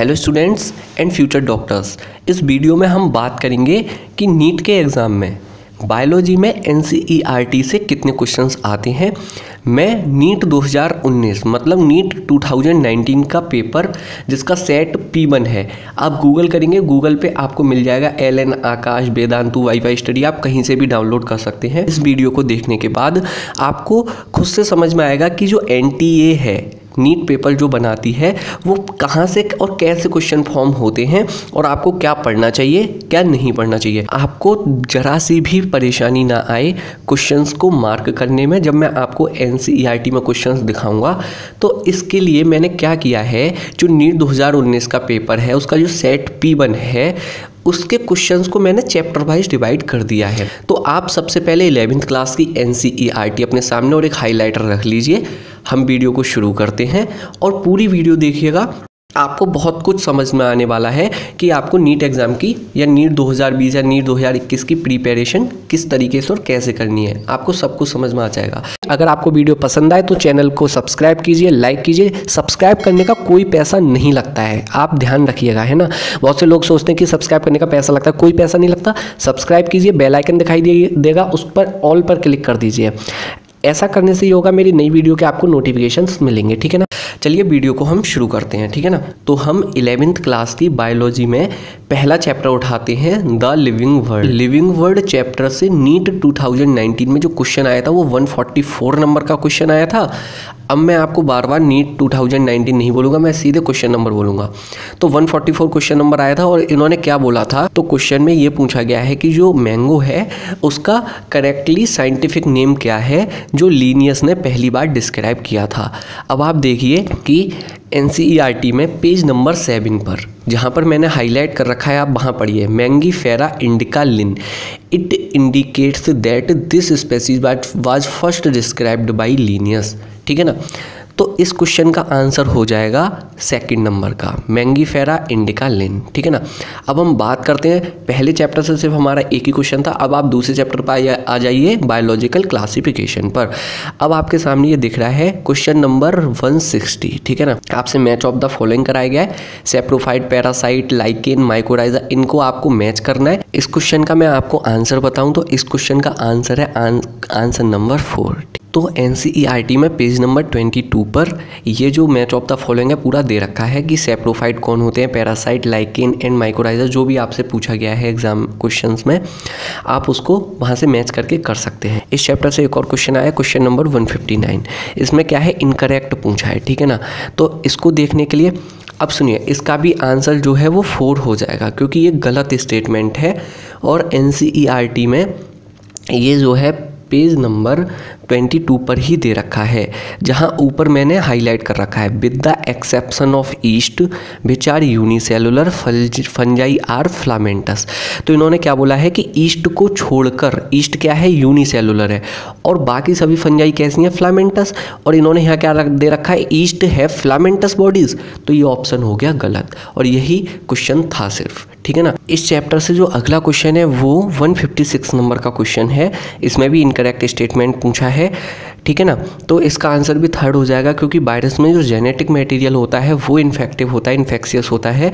Hello students and future doctors. इस video में हम बात करेंगे कि नीट के एग्ज़ाम में बायोलॉजी में एनसीईआरटी से कितने क्वेश्चंस आते हैं। मैं नीट 2019 मतलब नीट 2019 का पेपर जिसका सेट P1 है, आप गूगल करेंगे, गूगल पे आपको मिल जाएगा LN आकाश वेदांतु वाईफाई स्टडी, आप कहीं से भी डाउनलोड कर सकते हैं। इस वीडियो को देखने के बाद आपको खुद से समझ में आएगा कि जो NTA है, नीट पेपर जो बनाती है, वो कहाँ से और कैसे क्वेश्चन फॉर्म होते हैं और आपको क्या पढ़ना चाहिए क्या नहीं पढ़ना चाहिए। आपको जरा सी भी परेशानी ना आए क्वेश्चंस को मार्क करने में। जब मैं आपको एनसीईआरटी में क्वेश्चंस दिखाऊंगा तो इसके लिए मैंने क्या किया है, जो नीट 2019 का पेपर है उसका जो सेट P1 है उसके क्वेश्चंस को मैंने चैप्टर वाइज डिवाइड कर दिया है। तो आप सबसे पहले 11th क्लास की एनसीईआरटी अपने सामने और एक हाइलाइटर रख लीजिए। हम वीडियो को शुरू करते हैं और पूरी वीडियो देखिएगा, आपको बहुत कुछ समझ में आने वाला है कि आपको नीट एग्ज़ाम की या नीट 2020 या नीट 2021 की प्रिपरेशन किस तरीके से और कैसे करनी है, आपको सब कुछ समझ में आ जाएगा। अगर आपको वीडियो पसंद आए तो चैनल को सब्सक्राइब कीजिए, लाइक कीजिए। सब्सक्राइब करने का कोई पैसा नहीं लगता है, आप ध्यान रखिएगा, है ना। बहुत से लोग सोचते हैं कि सब्सक्राइब करने का पैसा लगता है, कोई पैसा नहीं लगता। सब्सक्राइब कीजिए, बेल आइकन दिखाई देगा, उस पर ऑल पर क्लिक कर दीजिए। ऐसा करने से ये होगा, मेरी नई वीडियो के आपको नोटिफिकेशंस मिलेंगे, ठीक है ना। चलिए वीडियो को हम शुरू करते हैं, ठीक है ना। तो हम 11th क्लास की बायोलॉजी में पहला चैप्टर उठाते हैं, the living world. Living world chapter से नीट 2019 में जो क्वेश्चन आया था वो 144 नंबर का क्वेश्चन आया था। अब मैं आपको बार बार नीट 2019 नहीं बोलूँगा, मैं सीधे क्वेश्चन नंबर बोलूँगा। तो 144 क्वेश्चन नंबर आया था और इन्होंने क्या बोला था, तो क्वेश्चन में ये पूछा गया है कि जो मैंगो है उसका करेक्टली साइंटिफिक नेम क्या है जो लिनियस ने पहली बार डिस्क्राइब किया था। अब आप देखिए कि एनसीईआरटी में पेज नंबर 7 पर जहाँ पर मैंने हाईलाइट कर रखा है, आप वहाँ पढ़िए, Mangifera indica Lin. It indicates that this species was first described by Linnaeus, ठीक है ना। तो इस क्वेश्चन का आंसर हो जाएगा सेकंड नंबर का, मैंगीफेरा इंडिका लिन, ठीक है ना। अब हम बात करते हैं, पहले चैप्टर से सिर्फ हमारा एक ही क्वेश्चन था। अब आप दूसरे चैप्टर पर आ जाइए, बायोलॉजिकल क्लासिफिकेशन पर। अब आपके सामने ये दिख रहा है क्वेश्चन नंबर 160, ठीक है ना। आपसे मैच ऑफ द फॉलोइंग कराया गया है, सेप्रोफाइट, पैरासाइट, लाइकेन, माइकोराइजा, इनको आपको मैच करना है। इस क्वेश्चन का मैं आपको आंसर बताऊँ तो इस क्वेश्चन का आंसर है आंसर नंबर 4। तो एनसीईआरटी में पेज नंबर 22 पर ये जो मैच ऑफ द फॉलोइंग है पूरा दे रखा है कि सेप्रोफाइट कौन होते हैं, पैरासाइट, लाइकेन एंड माइकोराइजा, जो भी आपसे पूछा गया है एग्जाम क्वेश्चंस में, आप उसको वहाँ से मैच करके कर सकते हैं। इस चैप्टर से एक और क्वेश्चन आया, क्वेश्चन नंबर 159। इसमें क्या है, इनकरेक्ट पूछा है, ठीक है ना। तो इसको देखने के लिए अब सुनिए, इसका भी आंसर जो है वो 4 हो जाएगा क्योंकि ये गलत स्टेटमेंट है। और एनसीईआरटी में ये जो है पेज नंबर 22 पर ही दे रखा है, जहां ऊपर मैंने हाईलाइट कर रखा है, with the exception of yeast which are unicellular fungi are filamentous. तो इन्होंने क्या बोला है कि ईस्ट को छोड़कर, ईस्ट क्या है, यूनिसेलुलर है, और बाकी सभी फंजाई कैसी हैं, फ्लामेंटस। और इन्होंने यहाँ क्या दे रखा है, ईस्ट है फ्लामेंटस बॉडीज। तो ये ऑप्शन हो गया गलत और यही क्वेश्चन था सिर्फ, ठीक है ना। इस चैप्टर से जो अगला क्वेश्चन है वो 156 नंबर का क्वेश्चन है। इसमें भी इनकरेक्ट स्टेटमेंट पूछा है, ठीक है ना। तो इसका आंसर भी 3rd हो जाएगा क्योंकि वायरस में जो जेनेटिक मटेरियल होता है वो इन्फेक्टिव होता है, इन्फेक्शियस होता है।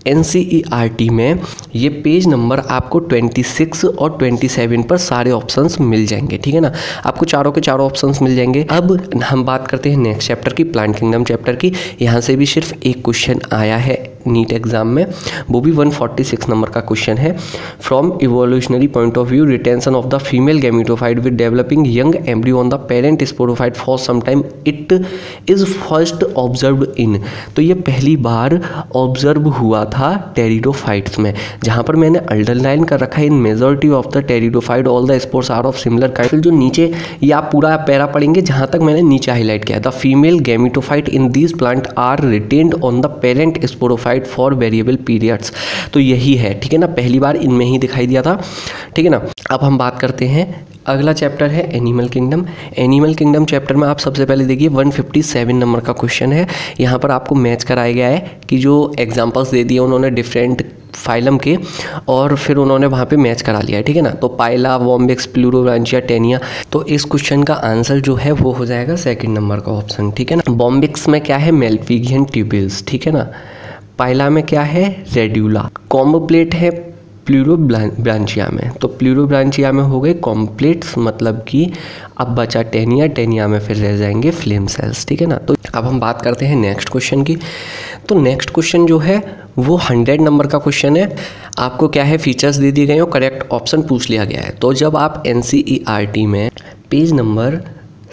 एनसीईआरटी में ये पेज नंबर आपको 26 और 27 पर सारे ऑप्शंस मिल जाएंगे, ठीक है ना। आपको चारों के चारों ऑप्शंस मिल जाएंगे। अब हम बात करते हैं नेक्स्ट चैप्टर की, प्लांट किंगडम चैप्टर की। यहाँ से भी सिर्फ एक क्वेश्चन आया है नीट एग्जाम में, वो भी 146 नंबर का क्वेश्चन है। From evolutionary point of view, retention of the female gametophyte with developing young embryo on the parent sporophyte for some time, it is first observed in. तो ये पहली बार ऑब्जर्व हुआ था टेरिडोफाइट्स में, जहाँ पर मैंने अंडरलाइन कर रखा है, in majority of the pteridophyte all the spores are of similar kind. फिर जो नीचे ये आप पूरा पैरा पढ़ेंगे जहाँ तक मैंने नीचे हाईलाइट किया, the female gametophyte in these plant are retained on the parent sporophyte for variable periods. तो यही है, ठीक है ना, पहली बार इनमें ही दिखाई दिया था, ठीक है ना। अब हम बात करते हैं, अगला चैप्टर है animal kingdom. Animal kingdom chapter में आप सबसे पहले देखिए 157 नंबर का क्वेश्चन है। यहाँ पर आपको मैच कराया गया है कि जो एग्जांपल्स दे दिए उन्होंने डिफरेंट फाइलम के, और फिर उन्होंने वहाँ पे मैच करा लिया है, ठीक है ना। तो पाइला, वॉम्बिक्स, प्लूरोब्रांचिया, टेनिया। तो इस क्वेश्चन का आंसर जो है वो हो जाएगा 2nd नंबर का ऑप्शन, ठीक है ना। वॉम्बिक्स में क्या है, मेल्पिगियन ट्यूबिल्स, ठीक है ना। पाइला में क्या है, रेड्यूला। कॉम्बोप्लेट है प्लूरोब्रांचिया में, तो प्लूरोब्रांचिया में हो गए कॉम्प्लेट्स, मतलब कि अब बचा टेनिया, टेनिया में फिर रह जाएंगे फ्लेम सेल्स, ठीक है ना। तो अब हम बात करते हैं नेक्स्ट क्वेश्चन की। तो नेक्स्ट क्वेश्चन जो है वो 100 नंबर का क्वेश्चन है। आपको क्या है, फीचर्स दे दिए गए हैं और करेक्ट ऑप्शन पूछ लिया गया है। तो जब आप NCERT में पेज नंबर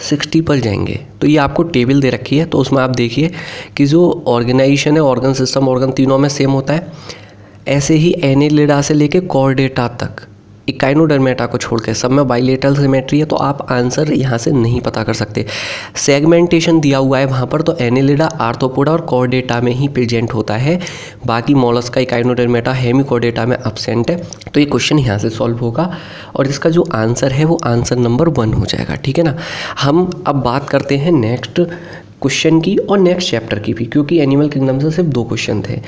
60 पर जाएंगे तो ये आपको टेबल दे रखी है, तो उसमें आप देखिए कि जो ऑर्गेनाइजेशन है, ऑर्गन सिस्टम, ऑर्गन तीनों में सेम होता है। ऐसे ही एनेलिडा से लेके कॉर्डेटा तक, इकाइनोडर्मेटा को छोड़ के सब में बाइलेटरल सिमेट्री है, तो आप आंसर यहाँ से नहीं पता कर सकते। सेगमेंटेशन दिया हुआ है वहाँ पर, तो एनेलिडा, आर्थ्रोपोडा और कॉर्डेटा में ही प्रेजेंट होता है, बाकी मोलस्का, इकाइनोडर्मेटा, हेमिकॉर्डेटा में एब्सेंट है। तो ये क्वेश्चन यहाँ से सॉल्व होगा और इसका जो आंसर है वो आंसर नंबर 1 हो जाएगा, ठीक है ना। हम अब बात करते हैं नेक्स्ट क्वेश्चन की और नेक्स्ट चैप्टर की भी, क्योंकि एनिमल किंगडम से सिर्फ 2 क्वेश्चन थे।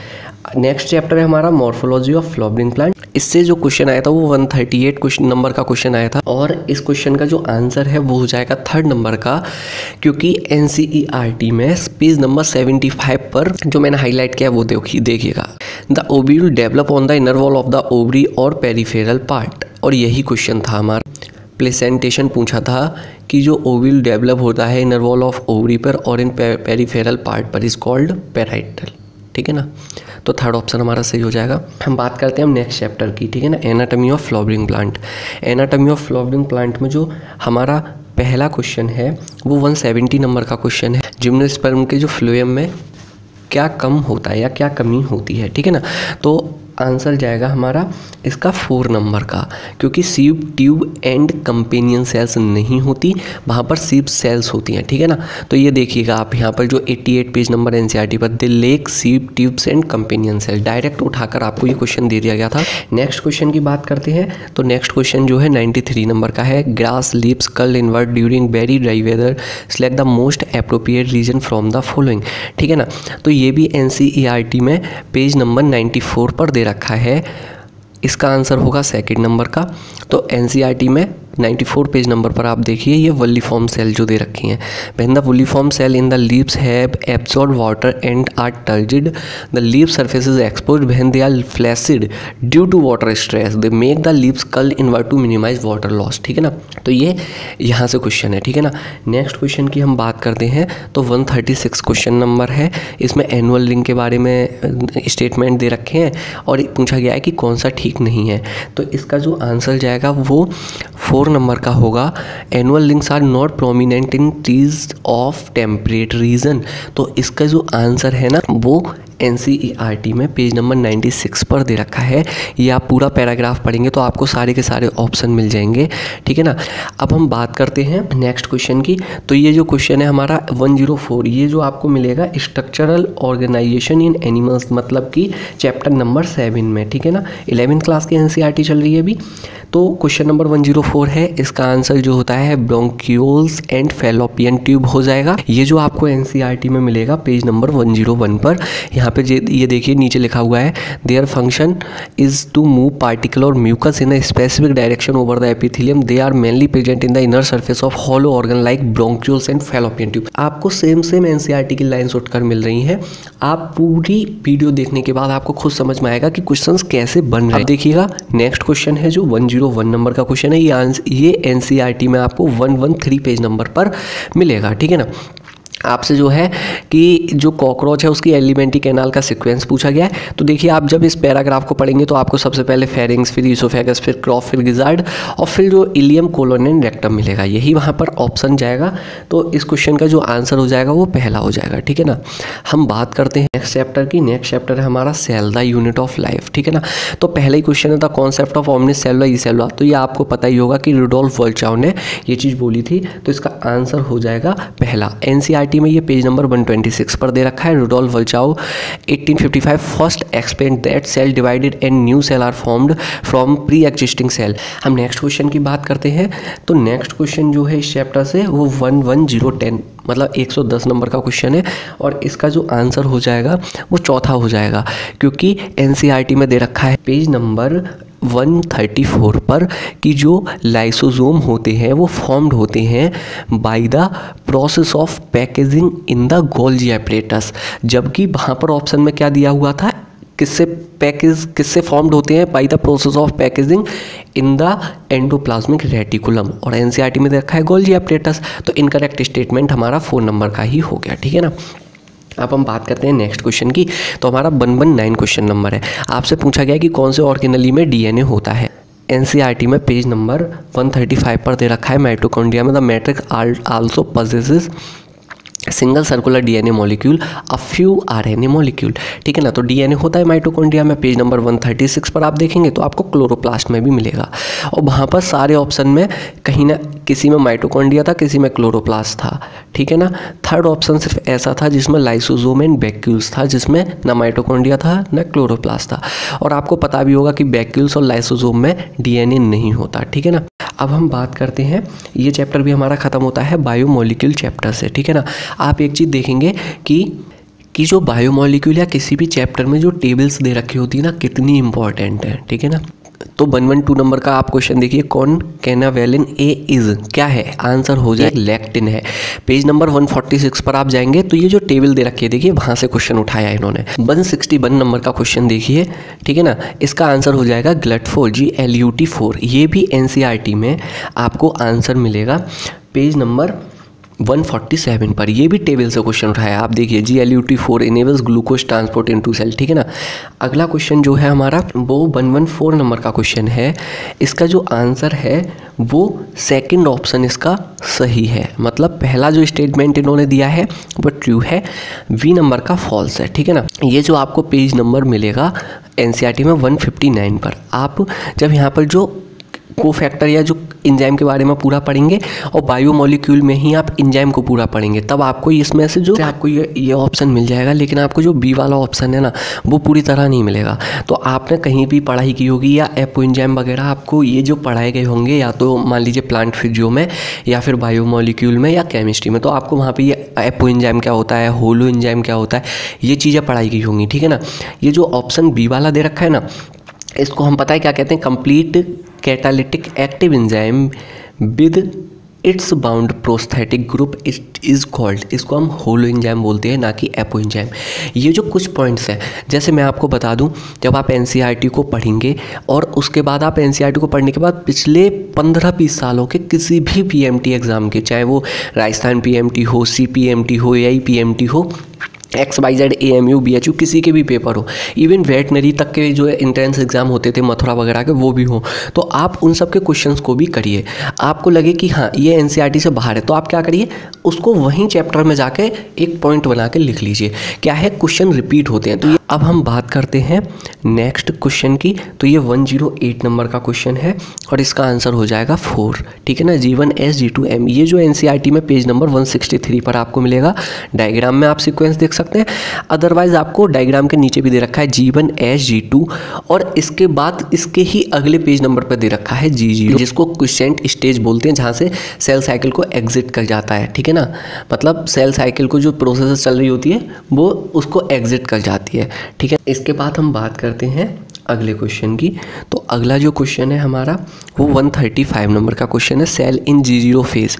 नेक्स्ट चैप्टर है हमारा मॉर्फोलॉजी ऑफ फ्लावरिंग प्लांट। इससे जो क्वेश्चन आया था वो 138 क्वेश्चन नंबर का क्वेश्चन आया था, और इस क्वेश्चन का जो आंसर है वो हो जाएगा 3rd नंबर का, क्योंकि NCERT में पेज नंबर 75 पर जो मैंने हाईलाइट किया वो देखिएगा, the ovary will develop on the inner wall of the ovary और पेरिफेरल पार्ट, और यही क्वेश्चन था हमारा। प्लेसेंटेशन पूछा था कि जो ओविल डेवलप होता है इनर वॉल ऑफ ओवरी पर और इन पेरिफेरल पार्ट पर इज कॉल्ड पेराइटल, ठीक है ना। तो 3rd ऑप्शन हमारा सही हो जाएगा। हम बात करते हैं हम नेक्स्ट चैप्टर की, ठीक है ना, anatomy of flowering plant. Anatomy of flowering plant में जो हमारा पहला क्वेश्चन है वो 170 नंबर का क्वेश्चन है, जिम्नोस्पर्म के जो फ्लोएम में क्या कम होता है या क्या कमी होती है, ठीक है ना। तो आंसर जाएगा हमारा इसका 4 नंबर का, क्योंकि सीप ट्यूब एंड कंपेनियन सेल्स नहीं होती, वहाँ पर सीप सेल्स होती हैं, ठीक है ना। तो ये देखिएगा आप यहाँ पर जो 88 पेज नंबर NCERT पर, the lake sieve tubes and companion cell, direct उठाकर आपको ये क्वेश्चन दे दिया गया था। नेक्स्ट क्वेश्चन की बात करते हैं, तो नेक्स्ट क्वेश्चन जो है 93 नंबर का है, grass leaves curl inward during very dry weather, select the most appropriate reason from the following, ठीक है ना। तो ये भी NCERT में पेज नंबर 94 पर दे रखा है, इसका आंसर होगा 2nd नंबर का। तो NCERT में 94 पेज नंबर पर आप देखिए ये वुलिफॉर्म सेल जो दे रखी हैं, when the bulliform cell in the leaves have absorb water and are turgid, the leaf surface is exposed when they are flaccid due to water stress, they make the leaves curl invert to minimize water loss, ठीक है ना। तो ये यहाँ से question है, ठीक है ना। नेक्स्ट क्वेश्चन की हम बात करते हैं, तो 136 क्वेश्चन नंबर है, इसमें एनुअल रिंग के बारे में स्टेटमेंट दे रखे हैं और पूछा गया है कि कौन सा ठीक नहीं है। तो इसका जो आंसर जाएगा वो 4 नंबर का होगा, annual rings are not prominent in trees of temperate region. तो इसका जो आंसर है ना वो NCERT में पेज नंबर 96 पर दे रखा है। ये आप पूरा पैराग्राफ पढ़ेंगे तो आपको सारे के सारे ऑप्शन मिल जाएंगे, ठीक है ना। अब हम बात करते हैं नेक्स्ट क्वेश्चन की। तो ये जो क्वेश्चन है हमारा 104, ये जो आपको मिलेगा स्ट्रक्चरल ऑर्गेनाइजेशन इन एनिमल्स, मतलब कि चैप्टर नंबर 7 में, ठीक है ना। 11th क्लास की NCERT चल रही है अभी। तो क्वेश्चन नंबर 104 है, इसका आंसर जो होता है ब्रोंक्यूल्स एंड फैलोपियन ट्यूब हो जाएगा। ये जो आपको NCERT में मिलेगा पेज नंबर 101 पर, यहाँ पे ये देखिए नीचे लिखा हुआ है, their function is to move particle और mucus in a specific direction over the epithelium, they are mainly present in the inner surface of hollow organ like bronchioles and fallopian tube. आपको सेम NCERT की lines उठकर मिल रही हैं। आप पूरी video देखने के बाद आपको खुद समझ में आएगा कि क्वेश्चंस कैसे बन रहे हैं। अब देखिएगा नेक्स्ट क्वेश्चन है जो 101 नंबर का क्वेश्चन है, ये NCERT में आपको 113 पेज नंबर पर मिलेगा, ठीक है ना। आपसे जो है कि जो कॉकरोच है उसकी एलिमेंट्री कैनाल का सीक्वेंस पूछा गया है। तो देखिए आप जब इस पैराग्राफ को पढ़ेंगे तो आपको सबसे पहले फेरिंग्स, फिर ईसोफेगस, फिर क्रॉप, फिर गिजार्ड और फिर जो इलियम, कोलोन एंड रेक्टम मिलेगा, यही वहाँ पर ऑप्शन जाएगा। तो इस क्वेश्चन का जो आंसर हो जाएगा वो पहला हो जाएगा, ठीक है ना। हम बात करते हैं नेक्स्ट चैप्टर की। नेक्स्ट चैप्टर है हमारा cell, the unit of life, ठीक है ना। तो पहला ही क्वेश्चन है the concept of omnis cellula e cellula. तो ये आपको पता ही होगा कि रुडोल्फ वर्चाउ ने ये चीज़ बोली थी, तो इसका आंसर हो जाएगा पहला। NCERT में ये पेज नंबर 126 पर दे रखा है, Rudolf Virchow 1855 first explain that cell divided and new cell are formed from pre existing cell. हम नेक्स्ट क्वेश्चन की बात करते हैं। तो नेक्स्ट क्वेश्चन जो है इस चैप्टर से वो 11010 मतलब 110 नंबर का क्वेश्चन है और इसका जो आंसर हो जाएगा वो चौथा हो जाएगा, क्योंकि एनसीईआरटी में दे रखा है पेज नंबर 134 पर कि जो लाइसोसोम होते हैं वो फॉर्म्ड होते हैं by the process of packaging in the Golgi apparatus, जबकि वहाँ पर ऑप्शन में क्या दिया हुआ था, किससे फॉर्म्ड होते हैं, by the process of packaging in the endoplasmic reticulum, और एनसीईआरटी में देखा है गोल्जी एपरेटस। तो इनकरेक्ट स्टेटमेंट हमारा 4 नंबर का ही हो गया, ठीक है ना। अब हम बात करते हैं नेक्स्ट क्वेश्चन की। तो हमारा 119 क्वेश्चन नंबर है। आपसे पूछा गया कि कौन से ऑर्गेनेली में डीएनए होता है। एनसीईआरटी में पेज नंबर 135 पर दे रखा है माइटोकॉन्ड्रिया में the matrix also possesses single circular DNA molecule a few RNA molecule, ठीक है ना। तो डीएनए होता है माइटोकॉन्ड्रिया में, पेज नंबर 136 पर आप देखेंगे तो आपको क्लोरोप्लास्ट में भी मिलेगा, और वहाँ पर सारे ऑप्शन में कहीं ना किसी में माइटोकॉन्ड्रिया था, किसी में क्लोरोप्लास्ट था, ठीक है ना। थर्ड ऑप्शन सिर्फ ऐसा था जिसमें लाइसोसोम एंड वैक्यूल्स था, जिसमें ना माइटोकॉन्ड्रिया था ना क्लोरोप्लास्ट था, और आपको पता भी होगा कि वैक्यूल्स और लाइसोसोम में डीएनए नहीं होता, ठीक है ना। अब हम बात करते हैं, ये चैप्टर भी हमारा ख़त्म होता है बायोमोलिक्यूल चैप्टर से, ठीक है ना। आप एक चीज़ देखेंगे कि जो बायोमोलिक्यूल या किसी भी चैप्टर में जो टेबल्स दे रखी होती है ना, कितनी इंपॉर्टेंट है, ठीक है ना। तो 112 नंबर का आप क्वेश्चन देखिए, कौन कैनावेलिन ए इज क्या है, आंसर हो जाए लैक्टिन है। पेज नंबर 146 पर आप जाएंगे तो ये जो टेबल दे रखी है देखिए, वहाँ से क्वेश्चन उठाया इन्होंने। 161 नंबर का क्वेश्चन देखिए, ठीक है ना, इसका आंसर हो जाएगा GLUT4 GLUT4। ये भी एनसीईआरटी में आपको आंसर मिलेगा पेज नंबर 147 पर। ये भी टेबल से क्वेश्चन उठाया, आप देखिए GLUT4 enables glucose transport into cell, ठीक है ना। अगला क्वेश्चन जो है हमारा वो 114 नंबर का क्वेश्चन है। इसका जो आंसर है वो सेकंड ऑप्शन इसका सही है, मतलब पहला जो स्टेटमेंट इन्होंने दिया है वो ट्रू है, बी नंबर का फॉल्स है, ठीक है ना। ये जो आपको पेज नंबर मिलेगा एनसीईआरटी में 159 पर, आप जब यहाँ पर जो कोफैक्टर या जो एंजाइम के बारे में पूरा पढ़ेंगे और बायोमोलिक्यूल में ही आप एंजाइम को पूरा पढ़ेंगे, तब आपको इसमें से जो आपको ये ऑप्शन मिल जाएगा, लेकिन आपको जो बी वाला ऑप्शन है ना वो पूरी तरह नहीं मिलेगा। तो आपने कहीं भी पढ़ाई की होगी या एपो एंजाइम वगैरह, आपको ये जो पढ़ाए गए होंगे या तो मान लीजिए प्लांट फिजियो में या फिर बायोमोलिक्यूल में या केमिस्ट्री में, तो आपको वहाँ पर ये एपो एंजाइम क्या होता है, होलो एंजाइम क्या होता है, ये चीज़ें पढ़ाई की होंगी, ठीक है ना। ये जो ऑप्शन बी वाला दे रखा है ना, इसको हम पता है क्या कहते हैं, complete catalytic active enzyme with its bound prosthetic group is called, इसको हम होलो एंजाइम बोलते हैं, ना कि एपो एंजाइम। ये जो कुछ पॉइंट्स हैं, जैसे मैं आपको बता दूं, जब आप एनसीईआरटी को पढ़ेंगे और उसके बाद आप एनसीईआरटी को पढ़ने के बाद पिछले 15-20 सालों के किसी भी पीएमटी एग्ज़ाम के, चाहे वो राजस्थान पीएमटी हो, सीपीएमटी हो, AIPMT हो, XYZ AMU BHU किसी के भी पेपर हो, इवन वेटनरी तक के जो एंट्रेंस एग्जाम होते थे मथुरा वगैरह के, वो भी हो, तो आप उन सब के क्वेश्चंस को भी करिए। आपको लगे कि हाँ ये एनसीईआरटी से बाहर है, तो आप क्या करिए, उसको वहीं चैप्टर में जाके एक पॉइंट बना के लिख लीजिए। क्या है, क्वेश्चन रिपीट होते हैं। तो अब हम बात करते हैं नेक्स्ट क्वेश्चन की। तो ये 108 नंबर का क्वेश्चन है और इसका आंसर हो जाएगा 4, ठीक है ना। G1S G2M, ये जो एनसीईआरटी में पेज नंबर 163 पर आपको मिलेगा। डायग्राम में आप सीक्वेंस देख सकते हैं, अदरवाइज आपको डायग्राम के नीचे भी दे रखा है G1S G2, और इसके बाद इसके ही अगले पेज नंबर पर दे रखा है G0, जिसको क्विसेंट स्टेज बोलते हैं, जहाँ से सेल साइकिल को एग्जिट कर जाता है, ठीक है ना। मतलब सेल साइकिल को जो प्रोसेस चल रही होती है वो उसको एग्जिट कर जाती है, ठीक है। इसके बाद हम बात करते हैं अगले क्वेश्चन की। तो अगला जो क्वेश्चन है हमारा वो 135 नंबर का क्वेश्चन है, सेल इन G0 फेज।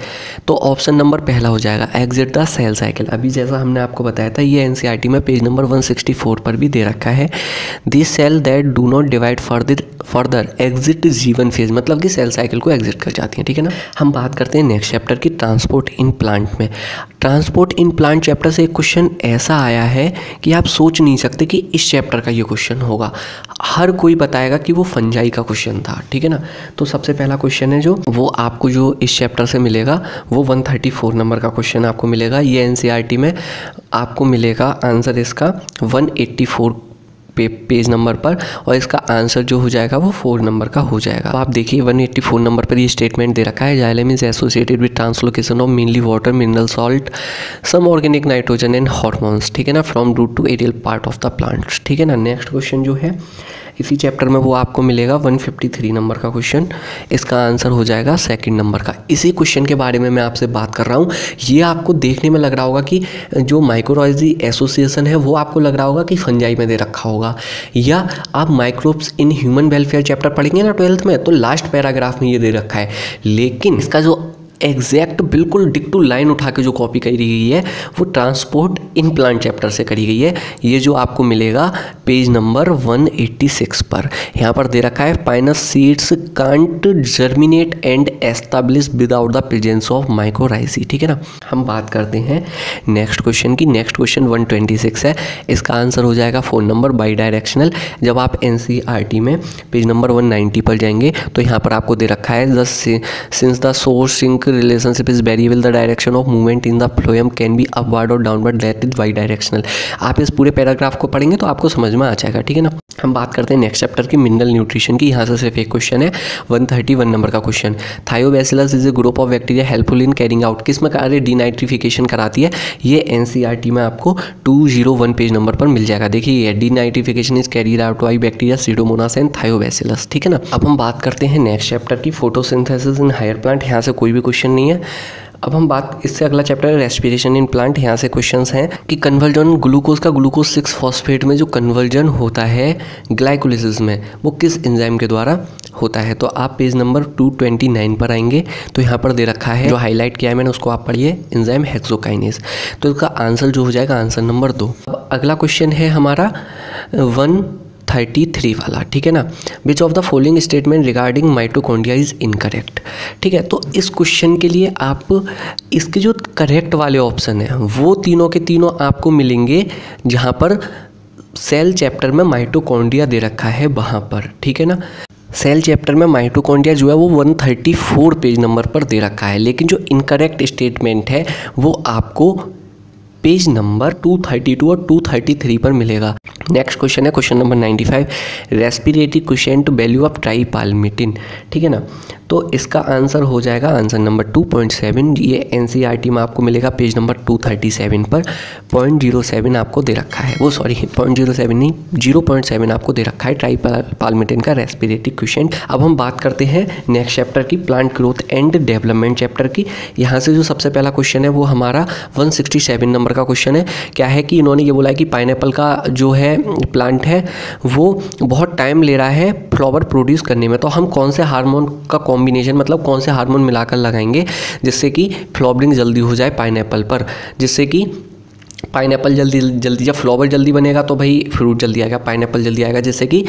तो ऑप्शन नंबर पहला हो जाएगा एग्जिट द सेल साइकिल। अभी जैसा हमने आपको बताया था, ये एनसीईआरटी में पेज नंबर 164 पर भी दे रखा है। This cell that do not divide further exit G1 phase, मतलब कि सेल साइकिल को एग्जिट कर जाती है, ठीक है ना। हम बात करते हैं नेक्स्ट चैप्टर की, ट्रांसपोर्ट इन प्लांट में। ट्रांसपोर्ट इन प्लांट चैप्टर से एक क्वेश्चन ऐसा आया है कि आप सोच नहीं सकते कि इस चैप्टर का ये क्वेश्चन होगा। हर कोई बताएगा कि वो फंजाई का क्वेश्चन था, ठीक है ना। तो सबसे पहला क्वेश्चन है जो वो आपको जो इस चैप्टर से मिलेगा वो 134 नंबर का क्वेश्चन आपको मिलेगा। ये एनसीईआरटी में आपको मिलेगा आंसर इसका 184 पेज नंबर पर, और इसका आंसर जो हो जाएगा वो 4 नंबर का हो जाएगा। तो आप देखिए 184 नंबर पर ये स्टेटमेंट दे रखा है, xylem is associated with translocation of mainly water, mineral salt, some organic nitrogen and hormones, ठीक है ना, from root to aerial part of the plant, ठीक है ना। नेक्स्ट क्वेश्चन जो है इसी चैप्टर में वो आपको मिलेगा 153 नंबर का क्वेश्चन। इसका आंसर हो जाएगा सेकंड नंबर का। इसी क्वेश्चन के बारे में मैं आपसे बात कर रहा हूँ। ये आपको देखने में लग रहा होगा कि जो माइक्रोबायोलॉजी एसोसिएशन है वो आपको लग रहा होगा कि फंजाई में दे रखा होगा, या आप microbes in human welfare chapter पढ़ेंगे ना 12th में, तो लास्ट पैराग्राफ में ये दे रखा है। लेकिन इसका जो एग्जैक्ट बिल्कुल डिक टू लाइन उठा के जो कॉपी करी गई है वो ट्रांसपोर्ट इन प्लांट चैप्टर से करी गई है। ये जो आपको मिलेगा पेज नंबर 186 पर। यहाँ पर दे रखा है Pinus seeds can't germinate and establish without the presence of mycorrhizae. ठीक है ना। हम बात करते हैं नेक्स्ट क्वेश्चन की। नेक्स्ट क्वेश्चन 126 है। इसका आंसर हो जाएगा 4 नंबर बाई डायरेक्शनल। जब आप NCERT में पेज नंबर 190 पर जाएंगे तो यहाँ पर आपको दे रखा है since the source sink relationship is variable, the direction of movement in the phloem can be upward or downward, that is bidirectional। आप इस पूरे पैराग्राफ को पढ़ेंगे तो आपको समझ में आ जाएगा। ठीक है ना। हम बात करते हैं नेक्स्ट चैप्टर की मिनरल न्यूट्रिशन की। यहाँ से सिर्फ एक क्वेश्चन है, 131 नंबर का question. Thiobacillus is a group of bacteria helpful in carrying out, किस में कार्य डीनाइट्रिफिकेशन कराती है। ये NCERT में आपको 201 पेज नंबर पर मिल जाएगा। देखिए ये denitrification is carried out by bacteria Pseudomonas and Thiobacillus. ठीक है ना। अब हम बात करते हैं नेक्स्ट चैप्टर की, फोटोसिंथेसिस इन हायर प्लांट। यहाँ से कोई भी क्वेश्चन नहीं है। अब हम बात, इससे अगला चैप्टर है रेस्पिरेशन इन प्लांट। यहाँ से क्वेश्चंस हैं कि कन्वर्जन ग्लूकोज का ग्लूकोज 6 फॉस्फेट में जो कन्वर्जन होता है ग्लाइकोलिसिस में, वो किस एंजाइम के द्वारा होता है। तो आप पेज नंबर 229 पर आएंगे तो यहाँ पर दे रखा है, जो हाईलाइट किया है मैंने उसको आप पढ़िए, एंजाइम हेक्सोकाइनेज। तो इसका आंसर जो हो जाएगा आंसर नंबर 2। अब अगला क्वेश्चन है हमारा 133 वाला। ठीक है ना। Which of the following statement regarding mitochondria is incorrect. ठीक है। तो इस क्वेश्चन के लिए आप इसके जो करेक्ट वाले ऑप्शन हैं वो तीनों के तीनों आपको मिलेंगे जहाँ पर सेल चैप्टर में माइटोकॉन्ड्रिया दे रखा है वहाँ पर। ठीक है ना। सेल चैप्टर में माइटोकॉन्ड्रिया जो है वो 134 पेज नंबर पर दे रखा है, लेकिन जो इनकरेक्ट स्टेटमेंट है वो आपको पेज नंबर 232 और 233 पर मिलेगा। नेक्स्ट क्वेश्चन है question number 95, respiratory question value of tripalmitin. ठीक है ना। तो इसका आंसर हो जाएगा आंसर नंबर 2.7। ये NCERT में आपको मिलेगा पेज नंबर 237 पर। 0.07 आपको दे रखा है, वो सॉरी 0.07 नहीं 0.7 आपको दे रखा है ट्राइपाल्मिटिन का रेस्पिरेटरी क्वेश्चन। अब हम बात करते हैं नेक्स्ट चैप्टर की, plant growth and development chapter की। यहाँ से जो सबसे पहला क्वेश्चन है वो हमारा 167 नंबर का क्वेश्चन है। क्या है कि इन्होंने ये बोला है कि पाइनएप्पल का जो है प्लांट है वो बहुत टाइम ले रहा है फ्लावर प्रोड्यूस करने में, तो हम कौन से हार्मोन का कॉम्बिनेशन, मतलब कौन से हार्मोन मिलाकर लगाएंगे जिससे कि फ्लावरिंग जल्दी हो जाए पाइनएप्पल पर, जिससे कि पाइनएप्पल जल्दी जब फ्लावर जल्दी बनेगा तो भाई फ्रूट जल्दी आएगा, पाइनएप्पल जल्दी आएगा, जिससे कि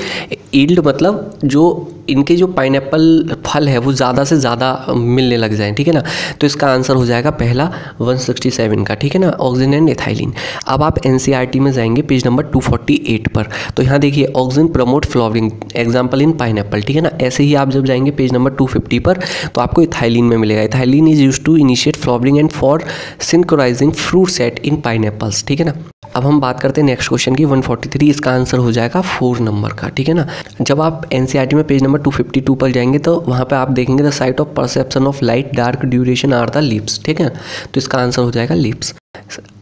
ईल्ड मतलब जो इनके जो पाइनएप्पल फल है वो ज़्यादा से ज़्यादा मिलने लग जाए। ठीक है ना। तो इसका आंसर हो जाएगा पहला 167 का। ठीक है ना। Auxin and ethylene. अब आप NCERT में जाएंगे पेज नंबर 248 पर, तो यहाँ देखिए auxin promote flowering example in pineapple. ठीक है ना। ऐसे ही आप जब जाएंगे पेज नंबर 250 पर तो आपको एथाइलिन में मिलेगा। Ethylene is used to initiate flowering and for synchronizing fruit set in pineapples. ठीक है ना। अब हम बात करते हैं नेक्स्ट क्वेश्चन की 143। इसका आंसर हो जाएगा 4 नंबर का। ठीक है ना। जब आप NCERT में पेज नंबर 252 पर जाएंगे तो वहाँ पे आप देखेंगे the site of perception of light dark duration are the leaves. ठीक है। तो इसका आंसर हो जाएगा लिप्स।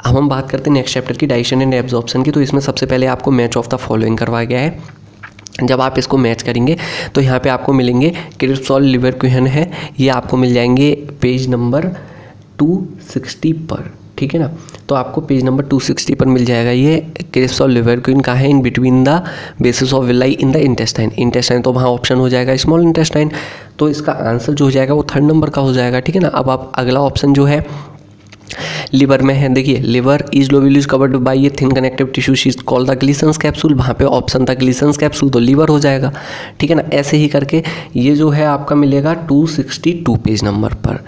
अब हम बात करते हैं नेक्स्ट चैप्टर की, डाइजेशन एंड एब्जॉर्प्शन की। तो इसमें सबसे पहले आपको मैच ऑफ द फॉलोइंग करवाया गया है। जब आप इसको मैच करेंगे तो यहाँ पे आपको मिलेंगे क्रिप्सोल लिवरक्विहन है, ये आपको मिल जाएंगे पेज नंबर 260 पर। ठीक है ना। तो आपको पेज नंबर 260 पर मिल जाएगा। ये क्रिप्सोल लिवरक्विन का है in between the basis of villi in the intestine. तो वहाँ ऑप्शन हो जाएगा स्मॉल इंटेस्टाइन। तो इसका आंसर जो हो जाएगा वो 3rd नंबर का हो जाएगा। ठीक है ना। अब आप अगला ऑप्शन जो है लिवर में है, देखिए liver is lobule covered by a thin connective tissue she is called the Glisson's capsule. वहाँ पे ऑप्शन था ग्लिसन्स कैप्सूल, तो लिवर हो जाएगा। ठीक है ना। ऐसे ही करके ये जो है आपका मिलेगा 262 पेज नंबर पर।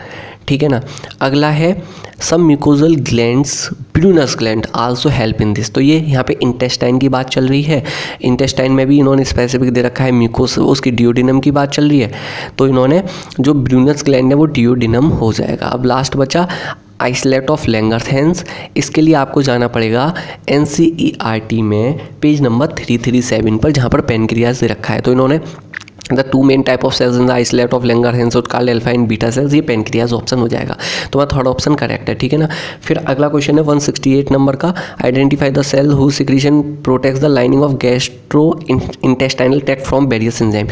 ठीक है ना। अगला है some mucosal glands Brunner's gland also help in this. तो ये यहाँ पे इंटेस्टाइन की बात चल रही है। इंटेस्टाइन में भी इन्होंने स्पेसिफिक दे रखा है म्यूकोस, उसकी डियोडिनम की बात चल रही है, तो इन्होंने जो ब्रूनस ग्लैंड है वो डियोडिनम हो जाएगा। अब लास्ट बचा आइसलेट ऑफ लैंगरहैंस। इसके लिए आपको जाना पड़ेगा NCERT में पेज नंबर 337 पर, जहाँ पर पेनक्रियाज दे रखा है। तो इन्होंने the two main type of cells in the islets of Langerhans called alpha and beta cells, ये पैनक्रियाज ऑप्शन हो जाएगा। तो वहाँ थर्ड ऑप्शन करेक्ट है, ठीक है ना। फिर अगला क्वेश्चन है 168 नंबर का, identify the cell who secretion protects the lining of gastro intestinal tract from various enzyme.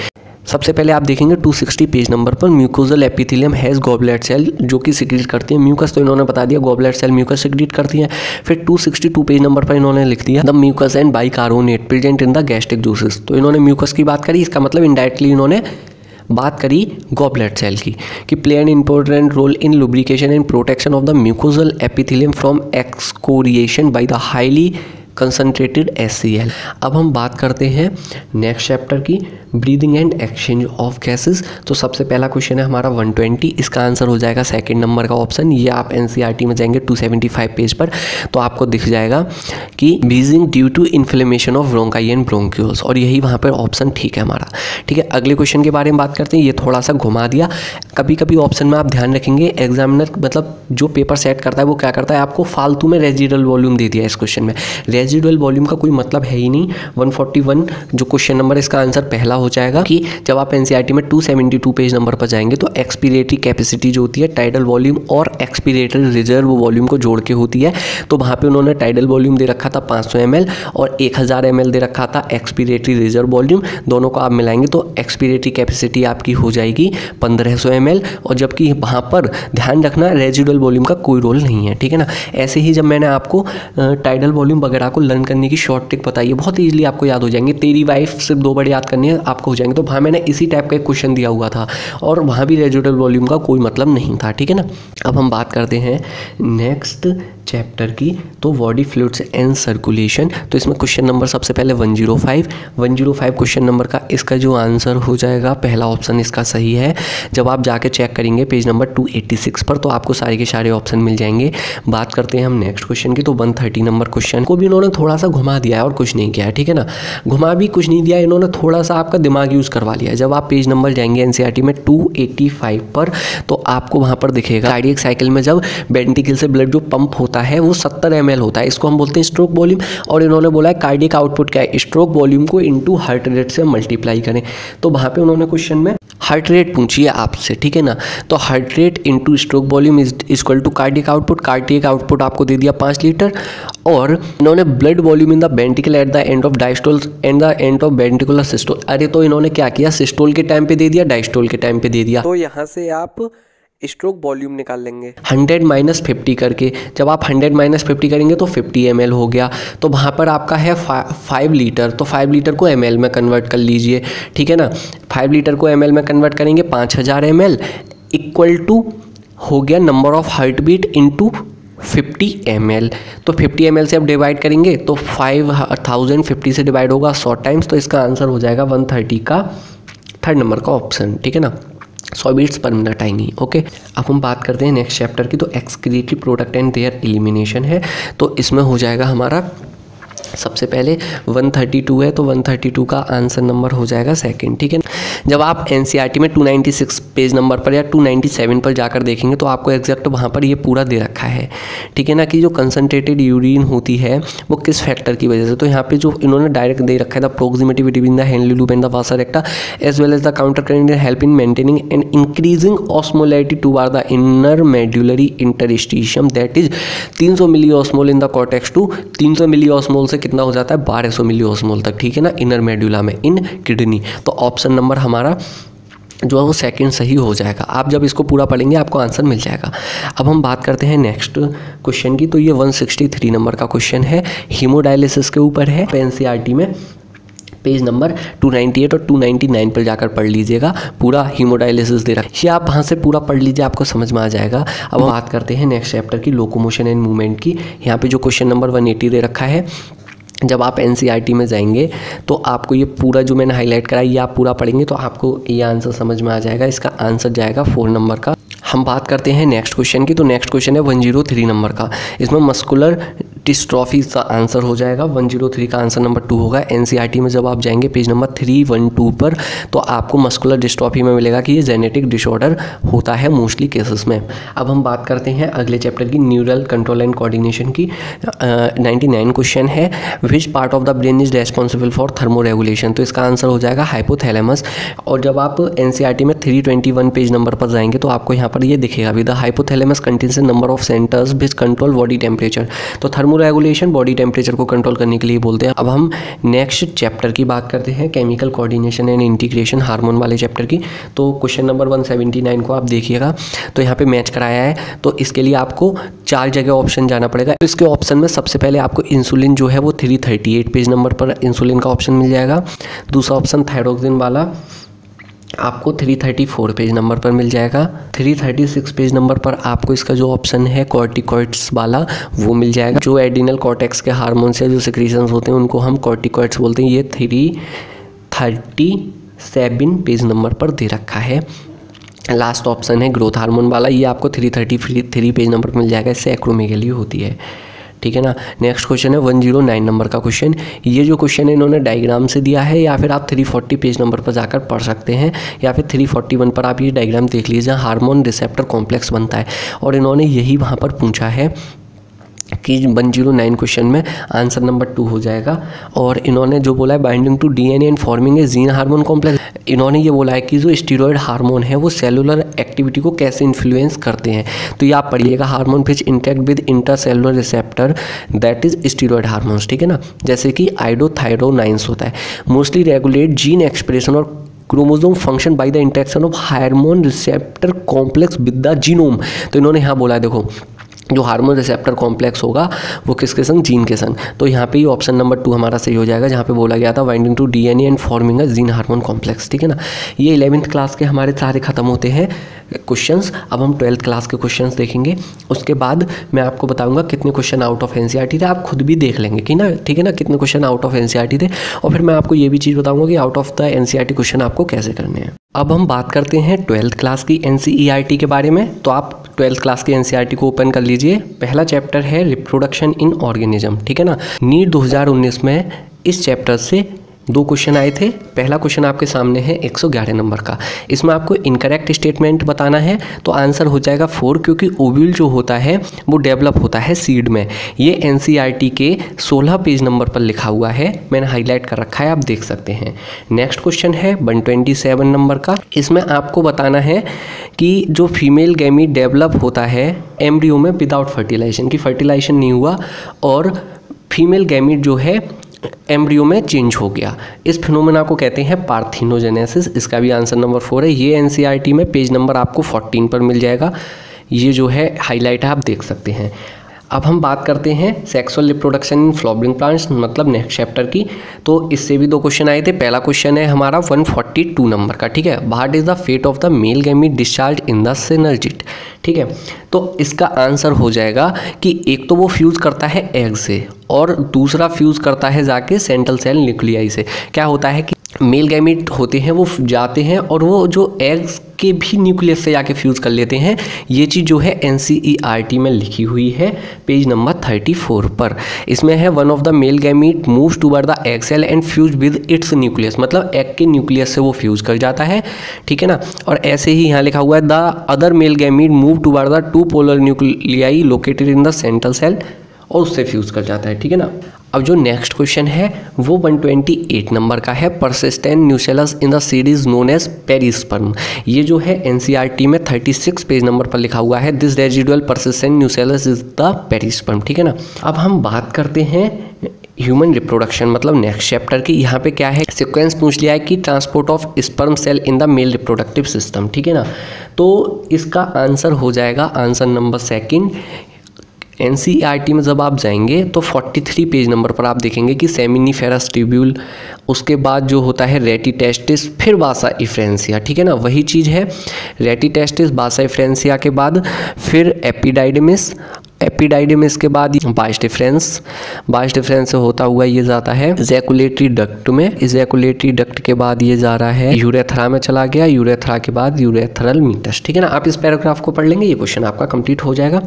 सबसे पहले आप देखेंगे 260 पेज नंबर पर, mucosal epithelium has goblet cell जो कि सिक्रीट करती है म्यूकस, तो इन्होंने बता दिया गॉबलेट सेल म्यूकस सिक्रीट करती है। फिर 262 पेज नंबर पर इन्होंने लिख दिया the mucus and bicarbonate present in the gastric juices, तो इन्होंने म्यूकस की बात करी, इसका मतलब इनडायरेक्टली इन्होंने बात करी गॉबलेट सेल की कि play an important role in lubrication and protection of the mucosal epithelium from excoriation by the highly concentrated HCl। अब हम बात करते हैं नेक्स्ट चैप्टर की, breathing and exchange of gases. तो सबसे पहला क्वेश्चन है हमारा 120, इसका आंसर हो जाएगा सेकंड नंबर का ऑप्शन। ये आप NCERT में जाएंगे 275 पेज पर तो आपको दिख जाएगा कि breathing due to inflammation of bronchi and bronchioles, और यही वहाँ पर ऑप्शन ठीक है हमारा। ठीक है, अगले क्वेश्चन के बारे में बात करते हैं। ये थोड़ा सा घुमा दिया, कभी कभी ऑप्शन में आप ध्यान रखेंगे एग्जामिनर मतलब जो पेपर सेट करता है वो क्या करता है, आपको फालतू में रेजिडुअल वॉल्यूम दे दिया इस क्वेश्चन में। रेजिडुअल वॉल्यूम का कोई मतलब है ही नहीं। 141 जो क्वेश्चन नंबर इसका आंसर पहला हो जाएगा कि जब आप NCERT में 272 पेज नंबर पर जाएंगे तो एक्सपीरेटरी कैपेसिटी जो होती है टाइडल वॉल्यूम और एक्सपीरेटरी रिजर्व वॉल्यूम को जोड़ के होती है, तो वहाँ पे उन्होंने टाइडल वॉल्यूम दे रखा था 500 ml और 1000 ml दे रखा था एक्सपीरेटरी रिजर्व वॉल्यूम। दोनों को आप मिलाएंगे तो एक्सपीरेटरी कैपेसिटी आपकी हो जाएगी 1500 ml, और जबकि वहाँ पर ध्यान रखना रेजिडुअल वॉल्यूम का कोई रोल नहीं है, ठीक है ना। ऐसे ही जब मैंने आपको टाइडल वॉल्यूम वगैरह को लर्न करने की शॉर्ट ट्रिक बताई है, बहुत ईजिली आपको याद हो जाएंगे। तेरी वाइफ सिर्फ 2 वर्ड याद करनी है आपको हो जाएंगे, तो वहाँ मैंने इसी टाइप का एक क्वेश्चन दिया हुआ था और वहाँ भी रेजिडुअल वॉल्यूम का कोई मतलब नहीं था, ठीक है ना। अब हम बात करते हैं नेक्स्ट चैप्टर की, तो बॉडी फ्लूइड्स एंड सर्कुलेशन। तो इसमें क्वेश्चन नंबर सबसे पहले 105 क्वेश्चन नंबर का इसका जो आंसर हो जाएगा पहला ऑप्शन इसका सही है। जब आप जाके चेक करेंगे पेज नंबर 286 पर तो आपको सारे के सारे ऑप्शन मिल जाएंगे। बात करते हैं हम नेक्स्ट क्वेश्चन की, तो 130 नंबर क्वेश्चन को भी इन्होंने थोड़ा सा घुमा दिया है और कुछ नहीं किया है, ठीक है ना। घुमा भी कुछ नहीं दिया, इन्होंने थोड़ा सा आपका दिमाग यूज़ करवा लिया। जब आप पेज नंबर जाएंगे NCERT में 285 पर तो आपको वहाँ पर दिखेगा कार्डियक साइकिल में जब वेंट्रिकल से ब्लड जो पंप होता है वो 70 ml होता है, इसको हम बोलते हैं स्ट्रोक वॉल्यूम। और इन्होंने बोला है कार्डियक आउटपुट क्या है, स्ट्रोक वॉल्यूम को इनटू हार्ट रेट से मल्टीप्लाई करें। तो वहाँ पे उन्होंने क्वेश्चन में हार्ट रेट पूछी है आपसे, ठीक है ना। तो heart rate into stroke volume is equal to cardiac output. Cardiac output आपको दे दिया 5 लीटर, और इन्होंने blood volume in the ventricle at the end of diastole and the end of ventricular systole. अरे तो इन्होंने क्या किया, सिस्टोल के टाइम पे दे दिया, डायस्टोल के टाइम पे दे दिया, तो यहाँ से आप स्ट्रोक वॉल्यूम निकाल लेंगे 100 - 50 करके। जब आप 100 - 50 करेंगे तो 50 ml हो गया, तो वहाँ पर आपका है 5 लीटर, तो 5 लीटर को ml में कन्वर्ट कर लीजिए, ठीक है ना। 5 लीटर को ml में कन्वर्ट करेंगे 5000 ml इक्वल टू हो गया number of heart beat into 50 ml। तो 50 ml से आप डिवाइड करेंगे तो 5050 से डिवाइड होगा 100 टाइम्स, तो इसका आंसर हो जाएगा 130 का थर्ड नंबर का ऑप्शन, ठीक है ना। 100 बीट्स पर मिनट आएंगी, ओके। अब हम बात करते हैं नेक्स्ट चैप्टर की, तो excretory product and there elimination है। तो इसमें हो जाएगा हमारा सबसे पहले 132 है, तो 132 का आंसर नंबर हो जाएगा सेकंड, ठीक है। जब आप NCERT में 296 पेज नंबर पर या 297 पर जाकर देखेंगे तो आपको एग्जैक्ट वहाँ पर ये पूरा दे रखा है, ठीक है ना, कि जो कंसनट्रेटेड यूरिन होती है वो किस फैक्टर की वजह से। तो यहाँ पे जो इन्होंने डायरेक्ट दे रखा है the proximity between the Henle loop and the vasa recta as well as the counter current help in maintaining and increasing osmolarity toward the inner medullary interstitium that is 300 milli osmol in the cortex to 300 milli osmol से कितना हो जाता है 1200 मिली osmole तक, ठीक है ना, inner medulla में इन किडनी। तो ऑप्शन नंबर हमारा जो है वो सेकंड सही हो जाएगा। आप जब इसको पूरा पढ़ेंगे आपको आंसर मिल जाएगा। अब हम बात करते हैं नेक्स्ट क्वेश्चन की, तो ये 163 नंबर का क्वेश्चन है, हीमोडायलिसिस के ऊपर है। NCERT में पेज नंबर 298 और 299 पर जाकर पढ़ लीजिएगा, पूरा हीमोडायलिसिस दे रखा है, ये आप वहाँ से पूरा पढ़ लीजिए, आपको समझ में आ जाएगा। अब बात करते हैं नेक्स्ट चैप्टर की, लोकोमोशन एंड मूवमेंट की। यहाँ पे जो क्वेश्चन नंबर 180 दे रखा है, जब आप NCERT में जाएंगे तो आपको ये पूरा जो मैंने हाईलाइट करा ये आप पूरा पढ़ेंगे तो आपको ये आंसर समझ में आ जाएगा। इसका आंसर जाएगा 4 नंबर का हम बात करते हैं नेक्स्ट क्वेश्चन की। तो नेक्स्ट क्वेश्चन है 103 नंबर का। इसमें मस्कुलर डिस्ट्रॉफी का आंसर हो जाएगा। 103 का आंसर नंबर 2 होगा। एनसीईआरटी में जब आप जाएंगे पेज नंबर 312 पर, तो आपको मस्कुलर डिस्ट्रॉफी में मिलेगा कि ये जेनेटिक डिसऑर्डर होता है मोस्टली केसेस में। अब हम बात करते हैं अगले चैप्टर की, न्यूरल कंट्रोल एंड कोऑर्डिनेशन की। 99 क्वेश्चन है, which part of the brain is responsible for thermo regulation. तो इसका आंसर हो जाएगा हाइपोथैलेमस। और जब आप एनसीईआरटी में 321 पेज नंबर पर जाएंगे तो आपको यहाँ पर ये दिखेगा भी, the hypothalamus contains number of centres which control body temperature. तो थर्मो रेगुलेशन बॉडी टेम्परेचर को कंट्रोल करने के लिए बोलते हैं। अब हम नेक्स्ट चैप्टर की बात करते हैं, chemical coordination and integration, hormone वाले चैप्टर की। तो क्वेश्चन नंबर 179 को आप देखिएगा, तो यहाँ पे मैच कराया है। तो इसके लिए आपको 4 जगह ऑप्शन जाना पड़ेगा। तो इसके ऑप्शन में सबसे पहले आपको इंसुलिन जो है वो 338 पेज नंबर पर इंसुलिन का ऑप्शन मिल जाएगा। दूसरा ऑप्शन थायरोक्सिन वाला आपको 334 पेज नंबर पर मिल जाएगा। 336 पेज नंबर पर आपको इसका जो ऑप्शन है कॉर्टिकॉइड्स वाला वो मिल जाएगा। जो एडिनल कॉर्टेक्स के हार्मोन्स या जो सिक्रीशंस होते हैं उनको हम कॉर्टिकॉइड्स बोलते हैं। ये 337 पेज नंबर पर दे रखा है। लास्ट ऑप्शन है ग्रोथ हार्मोन वाला, ये आपको 333 पेज नंबर पर मिल जाएगा। इससे एक्रोमेगेली होती है, ठीक है ना। नेक्स्ट क्वेश्चन है 109 नंबर का क्वेश्चन। ये जो क्वेश्चन है इन्होंने डायग्राम से दिया है, या फिर आप 340 पेज नंबर पर जाकर पढ़ सकते हैं, या फिर 341 पर आप ये डायग्राम देख लीजिए, हार्मोन रिसेप्टर कॉम्प्लेक्स बनता है। और इन्होंने यही वहाँ पर पूछा है कि 109 क्वेश्चन में आंसर नंबर 2 हो जाएगा। और इन्होंने जो बोला है binding to DNA and forming a gene hormone complex, इन्होंने ये बोला है कि जो स्टीरॉयड हार्मोन है वो सेलुलर एक्टिविटी को कैसे इन्फ्लुएंस करते हैं। तो ये आप पढ़िएगा, hormone which interact with intercellular receptor that is steroid hormones, ठीक है ना। जैसे कि आइडोथायरोनाइन्स होता है, मोस्टली रेगुलेट जीन एक्सप्रेशन और chromosome function by the interaction of hormone receptor complex with the genome. तो इन्होंने यहाँ बोला है, देखो जो हार्मोन रिसेप्टर कॉम्प्लेक्स होगा वो किसके संग, जीन के संग। तो यहाँ पे ये ऑप्शन नंबर 2 हमारा सही हो जाएगा, जहाँ पे बोला गया था binding to DNA and forming a gene hormone complex, ठीक है ना। ये 11th क्लास के हमारे सारे खत्म होते हैं क्वेश्चंस। अब हम 12th क्लास के क्वेश्चंस देखेंगे। उसके बाद मैं आपको बताऊंगा कितने क्वेश्चन आउट ऑफ एनसीईआरटी थे, आप खुद भी देख लेंगे कि ना, ठीक है ना, कितने क्वेश्चन आउट ऑफ एनसीईआरटी थे। और फिर मैं आपको ये भी चीज़ बताऊंगा कि out of the NCERT question आपको कैसे करने हैं। अब हम बात करते हैं 12th क्लास की एनसीईआरटी के बारे में। तो आप 12th क्लास की एनसीईआरटी को ओपन कर लीजिए। पहला चैप्टर है रिप्रोडक्शन इन ऑर्गेनिज्म, ठीक है ना। नीट 2019 में इस चैप्टर से 2 क्वेश्चन आए थे। पहला क्वेश्चन आपके सामने है 111 नंबर का। इसमें आपको इनकरेक्ट स्टेटमेंट बताना है, तो आंसर हो जाएगा 4, क्योंकि ओव्यूल जो होता है वो डेवलप होता है सीड में। ये एनसीईआरटी के 16 पेज नंबर पर लिखा हुआ है, मैंने हाईलाइट कर रखा है, आप देख सकते हैं। नेक्स्ट क्वेश्चन है 127 नंबर का। इसमें आपको बताना है कि जो फीमेल गैमीट डेवलप होता है एम्ब्रियो में विदाउट फर्टिलाइजेशन, की फर्टिलाइजेशन नहीं हुआ और फीमेल गैमीट जो है एम्ब्रियो में चेंज हो गया, इस फिनोमेना को कहते हैं पार्थिनोजेनेसिस। इसका भी आंसर नंबर 4 है। ये एनसीईआरटी में पेज नंबर आपको 14 पर मिल जाएगा। ये जो है हाईलाइट है, आप देख सकते हैं। अब हम बात करते हैं sexual reproduction in flowering plants, मतलब नेक्स्ट चैप्टर की। तो इससे भी 2 क्वेश्चन आए थे। पहला क्वेश्चन है हमारा 142 नंबर का, ठीक है। What is the fate of the male gamete discharge in the synergid, ठीक है। तो इसका आंसर हो जाएगा कि एक तो वो फ्यूज़ करता है एग से और दूसरा फ्यूज़ करता है जाके सेंट्रल सेल न्यूक्लियाई से। क्या होता है कि मेल गैमीट होते हैं वो जाते हैं और वो जो एग्स के भी न्यूक्लियस से जाके फ्यूज़ कर लेते हैं। ये चीज़ जो है एनसीईआरटी में लिखी हुई है पेज नंबर 34 पर। इसमें है one of the male gamete moves toward the egg cell and fuse with its nucleus, मतलब एग के न्यूक्लियस से वो फ्यूज़ कर जाता है, ठीक है ना। और ऐसे ही यहाँ लिखा हुआ है the other male gamete move toward the 2 polar nuclei located in the central cell, और उससे फ्यूज़ कर जाता है, ठीक है ना। अब जो नेक्स्ट क्वेश्चन है वो 128 नंबर का है। Persistent nucellus in the seeds known as perisperm. ये जो है एनसीईआरटी में 36 पेज नंबर पर लिखा हुआ है। This residual persistent nucellus is the perisperm, ठीक है ना। अब हम बात करते हैं ह्यूमन रिप्रोडक्शन, मतलब नेक्स्ट चैप्टर की। यहाँ पे क्या है, सीक्वेंस पूछ लिया है कि transport of sperm cell in the male reproductive system, ठीक है ना। तो इसका आंसर हो जाएगा आंसर नंबर 2। एनसीईआरटी में जब आप जाएंगे तो 43 पेज नंबर पर आप देखेंगे कि सेमिनिफेरस ट्यूब्यूल, उसके बाद जो होता है रेटिटेस्टिस, फिर बासा इफ्रेंसिया, ठीक है ना। वही चीज़ है, रेटिटेस्टिस बासा इफ्रेंसिया के बाद फिर एपिडाइडमिस, एपिडाइडिमिस के बाद बास डिफरेंस से होता हुआ ये जाता है इजैकुलेटरी डक्ट में, इजैकुलेटरी डक्ट के बाद ये जा रहा है यूरेथ्रा में चला गया, यूरेथ्रा के बाद यूरेथ्रल मीटस। ठीक है ना, आप इस पैराग्राफ को पढ़ लेंगे, ये क्वेश्चन आपका कंप्लीट हो जाएगा।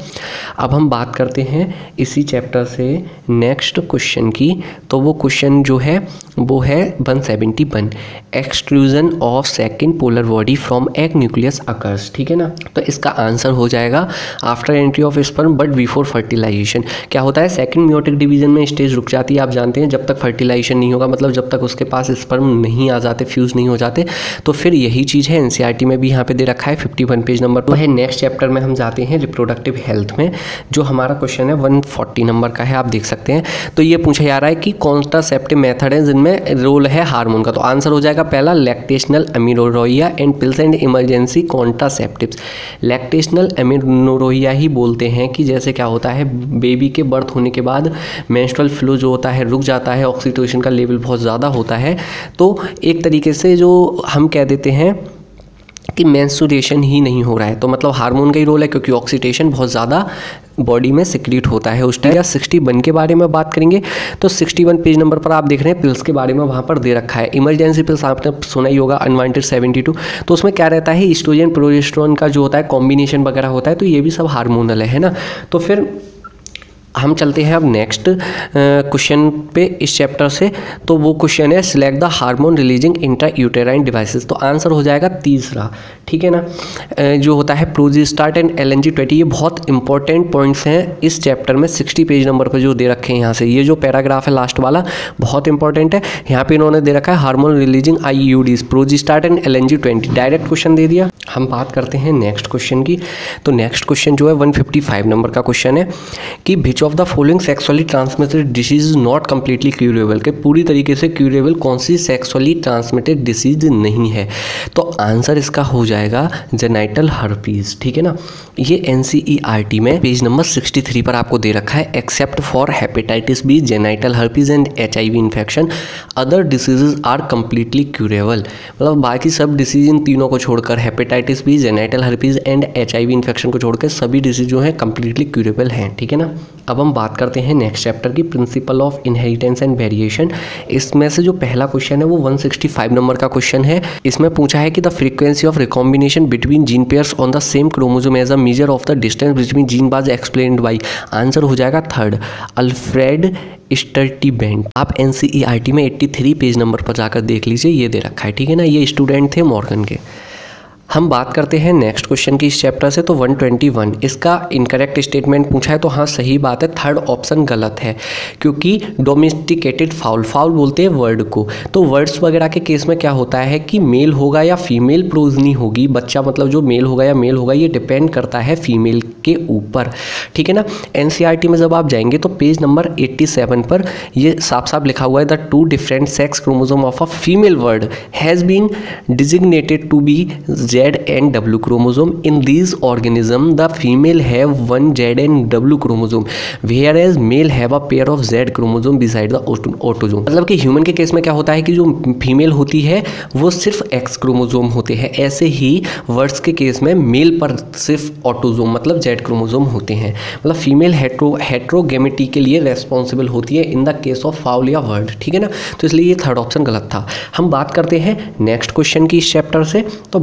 अब हम बात करते हैं इसी चैप्टर से नेक्स्ट क्वेश्चन की। तो वो क्वेश्चन जो है वो है 171, extrusion of second polar body from egg nucleus occurs. ठीक है ना, तो इसका आंसर हो जाएगा after entry of sperm but before fertilization. क्या होता है, सेकंड मियोटिक डिवीजन में स्टेज रुक जाती है, आप जानते हैं, जब तक फर्टिलाइजेशन नहीं होगा, मतलब जब तक उसके पास स्पर्म नहीं आ जाते, फ्यूज़ नहीं हो जाते। तो फिर यही चीज़ है एनसीईआरटी में भी यहाँ पे दे रखा है 51 पेज नंबर पर है। नेक्स्ट चैप्टर में हम जाते हैं रिप्रोडक्टिव हेल्थ में, जो हमारा क्वेश्चन है 140 नंबर का है, आप देख सकते हैं। तो ये पूछा जा रहा है कि कॉन्ट्रासेप्टिव मेथड है जिनमें रोल है हार्मोन का। तो आंसर हो जाएगा पहला lactational amenorrhoea and pills and emergency contraceptives. Lactational amenorrhoea ही बोलते हैं कि जैसे क्या होता है, बेबी के बर्थ होने के बाद मेंस्ट्रुअल फ्लो जो होता है रुक जाता है, ऑक्सीटोसिन का लेवल बहुत ज़्यादा होता है, तो एक तरीके से जो हम कह देते हैं कि मेंस्ट्रुएशन ही नहीं हो रहा है, तो मतलब हार्मोन का ही रोल है, क्योंकि ऑक्सीडेशन बहुत ज़्यादा बॉडी में सिक्रीट होता है उस टाइम। 61 के बारे में बात करेंगे तो 61 पेज नंबर पर आप देख रहे हैं पिल्स के बारे में वहाँ पर दे रखा है। इमरजेंसी पिल्स आपने सुना ही होगा, अनवांटेड 72, तो उसमें क्या रहता है, ईस्ट्रोजन प्रोजेस्टेरोन का जो होता है कॉम्बिनेशन वगैरह होता है, तो ये भी सब हार्मोनल है ना। तो फिर हम चलते हैं अब नेक्स्ट क्वेश्चन पे इस चैप्टर से। तो वो क्वेश्चन है select the hormone releasing intra uterine devices. तो आंसर हो जाएगा तीसरा। ठीक है ना, जो होता है प्रोजेस्टेरोन एंड LNG-20। ये बहुत इंपॉर्टेंट पॉइंट्स हैं इस चैप्टर में, 60 पेज नंबर पर जो दे रखे हैं यहाँ से। ये जो पैराग्राफ है लास्ट वाला बहुत इंपॉर्टेंट है। यहाँ पे इन्होंने दे रखा है hormone releasing IUDs, progesterone and LNG-20, direct question दे दिया। हम बात करते हैं नेक्स्ट क्वेश्चन की। तो नेक्स्ट क्वेश्चन जो है 155 नंबर का क्वेश्चन है कि विच of the following sexually transmitted disease is not completely curable. के पूरी तरीके से क्यूरेबल कौन सी सेक्सुअली ट्रांसमिटेड डिसीज नहीं है। तो आंसर इसका हो जाएगा जेनाइटल हर्पीज। ठीक है ना, ये NCERT में पेज नंबर 63 पर आपको दे रखा है, except for hepatitis B, genital herpes and HIV infection, other diseases are completely curable. मतलब बाकी सब डिसीज इन तीनों को छोड़कर, hepatitis B, genital herpes and HIV infection को छोड़कर सभी डिसीज जो है कंप्लीटली क्यूरेबल हैं। ठीक है ना, अब हम बात करते हैं नेक्स्ट चैप्टर की, principle of inheritance and variation. इसमें से जो पहला क्वेश्चन है वो 165 नंबर का क्वेश्चन है। इसमें पूछा है कि the frequency of recombination between gene pairs on the same chromosome as a measure of the distance between gene was explained by. Answer हो जाएगा थर्ड, अल्फ्रेड स्टर्टीबेंट। आप NCERT में 83 पेज नंबर पर जाकर देख लीजिए, ये दे रखा है। ठीक है ना, ये स्टूडेंट थे मॉर्गन के। हम बात करते हैं नेक्स्ट क्वेश्चन की इस चैप्टर से। तो 121, इसका इनकरेक्ट स्टेटमेंट पूछा है, तो हाँ सही बात है, थर्ड ऑप्शन गलत है, क्योंकि डोमेस्टिकेटेड फाउल, फाउल बोलते हैं वर्ड को। तो वर्ड्स वगैरह के केस में क्या होता है कि मेल होगा या फीमेल प्रोजनी होगी, बच्चा मतलब जो मेल होगा या मेल होगा, ये डिपेंड करता है फीमेल के ऊपर। ठीक है ना, NCERT में जब आप जाएंगे तो पेज नंबर 87 पर ये साफ साफ लिखा हुआ है, the two different sex chromosome of a female bird has been designated to be Z and W chromosome. In these organism, the female have one Z and W chromosome, whereas male have a pair of Z chromosome beside the autosome. मतलब कि human के case में क्या होता है कि जो female होती है वो सिर्फ X क्रोमोसोम होते हैं, ऐसे ही वर्ड्स के केस में मेल पर सिर्फ ऑटोजोम मतलब Z क्रोमोसोम होते हैं। मतलब फीमेल हेट्रोगेमिटी के लिए रेस्पॉन्सिबल होती है in the case of foul या वर्ड। ठीक है ना, तो इसलिए ये थर्ड ऑप्शन गलत था। हम बात करते हैं नेक्स्ट क्वेश्चन की इस चैप्टर से। तो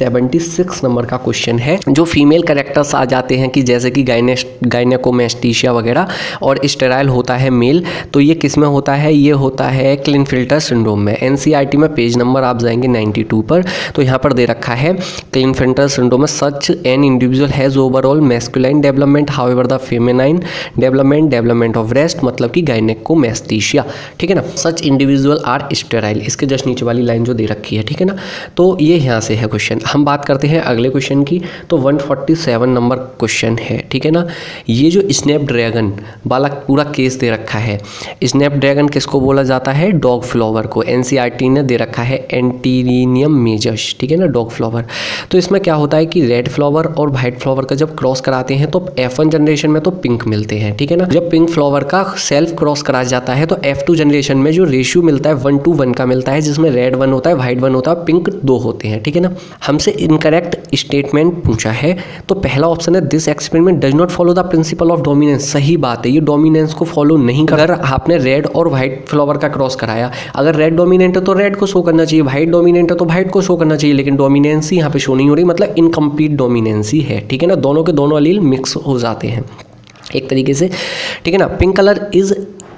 176 नंबर का क्वेश्चन है, जो फीमेल कैरेक्टर्स आ जाते हैं कि जैसे कि गायनेकोमैस्टीशिया वगैरह, और स्टेराइल होता है मेल, तो ये किस में होता है, ये होता है क्लिनफिल्टर सिंड्रोम में। NCERT में पेज नंबर आप जाएंगे 92 पर, तो यहाँ पर दे रखा है क्लिनफिल्टर सिंड्रोम में such an individual has overall masculine development however the feminine development of breast, मतलब कि गायनेकोमैस्टीशिया। ठीक है ना, सच इंडिविजुअल आर स्टेराइल, इसके जस्ट नीचे वाली लाइन जो दे रखी है। ठीक है ना, तो ये यहाँ से है क्वेश्चन। हम बात करते हैं अगले क्वेश्चन की। तो 147 नंबर क्वेश्चन है। ठीक है ना, ये जो स्नैपड्रैगन वाला पूरा केस दे रखा है, स्नैपड्रैगन किसको बोला जाता है, डॉग फ्लावर को। NCERT ने दे रखा है एंटीरिनियम मेजस। ठीक है ना, डॉग फ्लावर। तो इसमें क्या होता है कि रेड फ्लावर और वाइट फ्लावर का जब क्रॉस कराते हैं तो F1 जनरेशन में तो पिंक मिलते हैं। ठीक है ना, जब पिंक फ्लावर का सेल्फ क्रॉस करा जाता है तो F2 जनरेशन में जो रेशियो मिलता है 1:1 का मिलता है, जिसमें रेड 1 होता है, वाइट 1 होता है, पिंक 2 होते हैं। ठीक है ना, हम हमसे इनकरेक्ट स्टेटमेंट पूछा है, तो पहला ऑप्शन है this experiment does not follow the principle of dominance. सही बात है, ये डोमिनेंस को फॉलो नहीं कर। अगर आपने रेड और व्हाइट फ्लावर का क्रॉस कराया, अगर रेड डोमिनेंट है तो रेड को शो करना चाहिए, व्हाइट डोमिनेंट है तो व्हाइट को शो करना चाहिए, लेकिन डोमिनेंसी यहाँ पे शो नहीं हो रही, मतलब इनकम्प्लीट डोमिनेंसी है। ठीक है ना, दोनों के दोनों अलील मिक्स हो जाते हैं एक तरीके से। ठीक है ना, pink colour is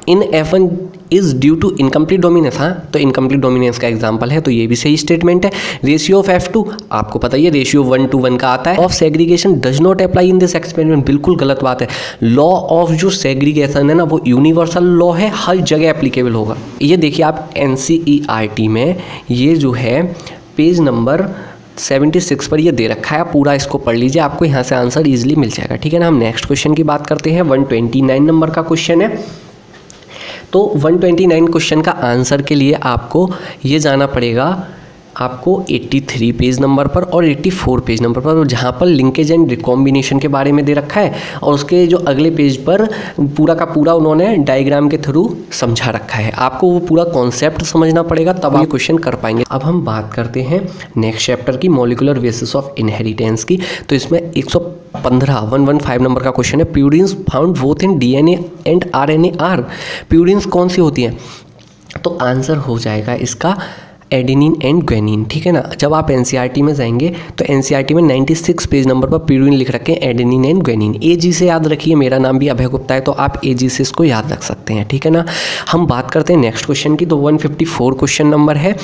in F1 is due to incomplete dominance. हाँ, तो इनकम्प्लीट डोमिनेंस का एग्जांपल है, तो ये भी सही स्टेटमेंट है। रेशियो ऑफ F2 आपको पता ही है, रेशियो 1:1 का आता है। Of segregation does not apply in this experiment, बिल्कुल गलत बात है। लॉ ऑफ जो सेग्रीगेशन है ना, वो यूनिवर्सल लॉ है, हर जगह एप्लीकेबल होगा। ये देखिए आप NCERT में ये जो है पेज नंबर 76 पर ये दे रखा है, आप पूरा इसको पढ़ लीजिए, आपको यहाँ से आंसर ईजिली मिल जाएगा। ठीक है ना, हम नेक्स्ट क्वेश्चन की बात करते हैं। 129 नंबर का क्वेश्चन है। तो 129 क्वेश्चन का आंसर के लिए आपको ये जाना पड़ेगा, आपको 83 पेज नंबर पर और 84 पेज नंबर पर, जहाँ पर लिंकेज एंड रिकॉम्बिनेशन के बारे में दे रखा है, और उसके जो अगले पेज पर पूरा का पूरा उन्होंने डायग्राम के थ्रू समझा रखा है। आपको वो पूरा कॉन्सेप्ट समझना पड़ेगा, तब आप क्वेश्चन कर पाएंगे। अब हम बात करते हैं नेक्स्ट चैप्टर की, मॉलिक्यूलर बेसिस ऑफ इनहेरिटेंस की। तो इसमें 115 नंबर का क्वेश्चन है, purines found both in DNA and RNA are. Purines कौन सी होती हैं? तो आंसर हो जाएगा इसका एडेनिन एंड ग्वेनिन। ठीक है ना, जब आप NCERT में जाएंगे तो NCERT में 96 पेज नंबर पर प्यूरिन लिख रखे हैं, एडेनिन एंड ग्वेनिन। AG से याद रखिए, मेरा नाम भी अभय गुप्ता है, तो आप AG से इसको याद रख सकते हैं। ठीक है ना, हम बात करते हैं नेक्स्ट क्वेश्चन की। तो 154 क्वेश्चन नंबर है,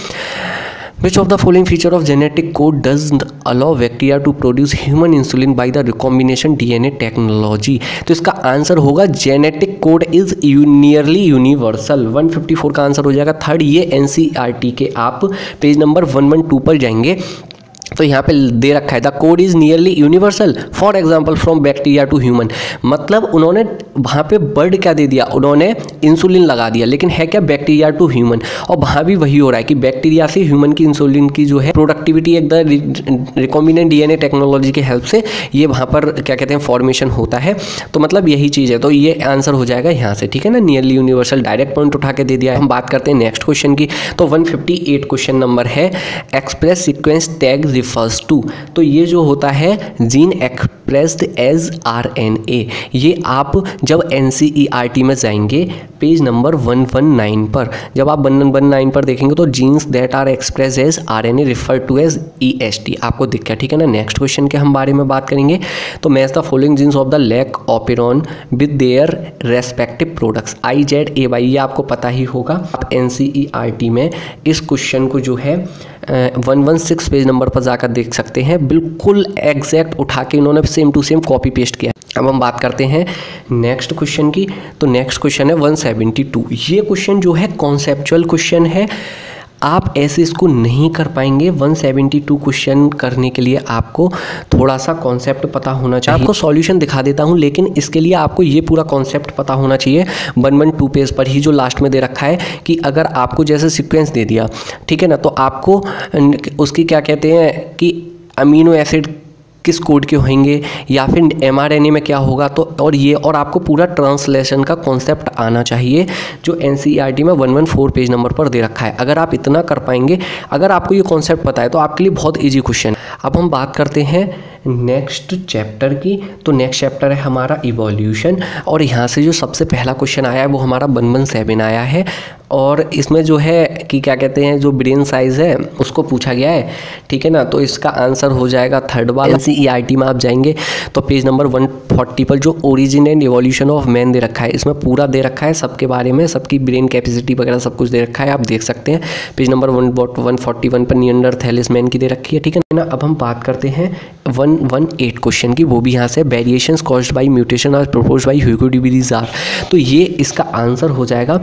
Which of the following feature of genetic code doesn't allow bacteria to produce human insulin by the recombination DNA technology? तो इसका आंसर होगा genetic code is nearly universal. 154 का आंसर हो जाएगा third. ये NCERT के आप पेज नंबर 112 पर जाएंगे तो यहाँ पे दे रखा है the code is nearly universal for example from bacteria to human. मतलब उन्होंने वहाँ पे वर्ड क्या दे दिया, उन्होंने इंसुलिन लगा दिया, लेकिन है क्या बैक्टीरिया टू ह्यूमन। और वहाँ भी वही हो रहा है कि बैक्टीरिया से ह्यूमन की इंसुलिन की जो है प्रोडक्टिविटी एकदम रिकॉम्बिनेंट DNA टेक्नोलॉजी की हेल्प से ये वहाँ पर क्या कहते हैं फॉर्मेशन होता है। तो मतलब यही चीज़ है, तो ये आंसर हो जाएगा यहाँ से। ठीक है ना, नियरली यूनिवर्सल डायरेक्ट पॉइंट उठा के दे दिया है। हम बात करते हैं नेक्स्ट क्वेश्चन की। तो 158 क्वेश्चन नंबर है, express sequence tag refers to. तो ये जो होता है जीन एक्सप्रेस्ड एज RNA, ये आप जब NCERT में जाएंगे पेज नंबर 119 पर, जब आप 119 पर देखेंगे तो genes that are express as RNA refer to as EST आपको दिख गया। ठीक है ना, नेक्स्ट क्वेश्चन के हम बारे में बात करेंगे। तो match the following genes of the lac operon with their respective products IZAY, ये आपको पता ही होगा। आप NCERT में इस क्वेश्चन को जो है 116 पेज नंबर पर जाकर देख सकते हैं, बिल्कुल एग्जैक्ट उठा के इन्होंने same to same copy paste किया। अब हम बात करते हैं नेक्स्ट क्वेश्चन की। तो नेक्स्ट क्वेश्चन है 172। ये क्वेश्चन जो है कॉन्सेप्चुअल क्वेश्चन है, आप ऐसे इसको नहीं कर पाएंगे। 172 क्वेश्चन करने के लिए आपको थोड़ा सा कॉन्सेप्ट पता होना चाहिए। आपको सॉल्यूशन दिखा देता हूं, लेकिन इसके लिए आपको ये पूरा कॉन्सेप्ट पता होना चाहिए। 112 पेज पर ही जो लास्ट में दे रखा है कि अगर आपको जैसे सीक्वेंस दे दिया, ठीक है ना, तो आपको उसकी क्या कहते हैं कि अमीनो एसिड किस कोड के होंगे या फिर mRNA में क्या होगा, तो और आपको पूरा ट्रांसलेशन का कॉन्सेप्ट आना चाहिए जो NCERT में 114 पेज नंबर पर दे रखा है। अगर आप इतना कर पाएंगे, अगर आपको ये कॉन्सेप्ट पता है, तो आपके लिए बहुत इजी क्वेश्चन है। अब हम बात करते हैं नेक्स्ट चैप्टर की। तो नेक्स्ट चैप्टर है हमारा इवोल्यूशन, और यहाँ से जो सबसे पहला क्वेश्चन आया है वो हमारा 117 आया है, और इसमें जो है कि क्या कहते हैं जो ब्रेन साइज़ है उसको पूछा गया है। ठीक है ना, तो इसका आंसर हो जाएगा थर्ड वाला। NCERT में आप जाएंगे तो पेज नंबर 140 पर जो origin and evolution of man they रखा है, इसमें पूरा दे रखा है सबके बारे में, सबकी ब्रेन कैपेसिटी वगैरह सब कुछ दे रखा है, आप देख सकते हैं। पेज नंबर 141 पर निएंडरथैलिस मैन की दे रखी है। ठीक है ना, अब हम बात करते हैं 118 क्वेश्चन की, वो भी यहाँ से variations caused by mutation are proposed by Hugo de Vries are. तो ये इसका आंसर हो जाएगा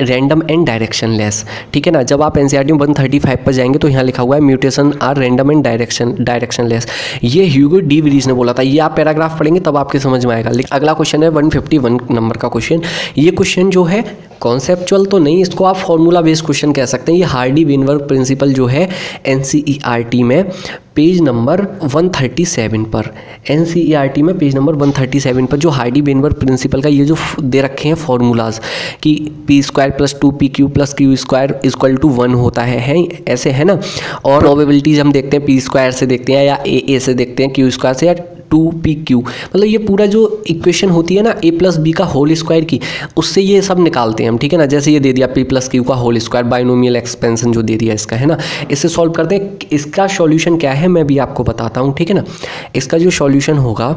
रैंडम एंड डायरेक्शनलेस। ठीक है ना, जब आप NCERT में 135 पर जाएंगे तो यहाँ लिखा हुआ है mutation are random and directionless. ये ह्यूगो डी विलियर्स ने बोला था, ये आप पैराग्राफ पढ़ेंगे तब आपके समझ में आएगा। लेकिन अगला क्वेश्चन है 151 नंबर का क्वेश्चन। ये क्वेश्चन जो है कॉन्सेप्चुअल तो नहीं, इसको आप फॉर्मूला बेस्ड क्वेश्चन कह सकते हैं। ये हार्डी वेनबर्ग प्रिंसिपल जो है NCERT में पेज नंबर 137 पर, NCERT में पेज नंबर 137 पर जो हार्डी वेनबर्ग प्रिंसिपल का ये जो दे रखे हैं फॉर्मूलाज कि p² + 2pq + q² = 1 होता है ऐसे है ना। और प्रोबेबिलिटीज हम देखते हैं p² से देखते हैं या a से देखते हैं, q² से या 2pq, मतलब ये पूरा जो इक्वेशन होती है ना a + b का होल स्क्वायर की, उससे ये सब निकालते हैं हम, ठीक है ना। जैसे ये दे दिया p + q का होल स्क्वायर, बाइनोमियल एक्सपेंशन जो दे दिया इसका, है ना, इससे सॉल्व करते हैं। इसका सॉल्यूशन क्या है मैं भी आपको बताता हूँ, ठीक है ना। इसका जो सॉल्यूशन होगा,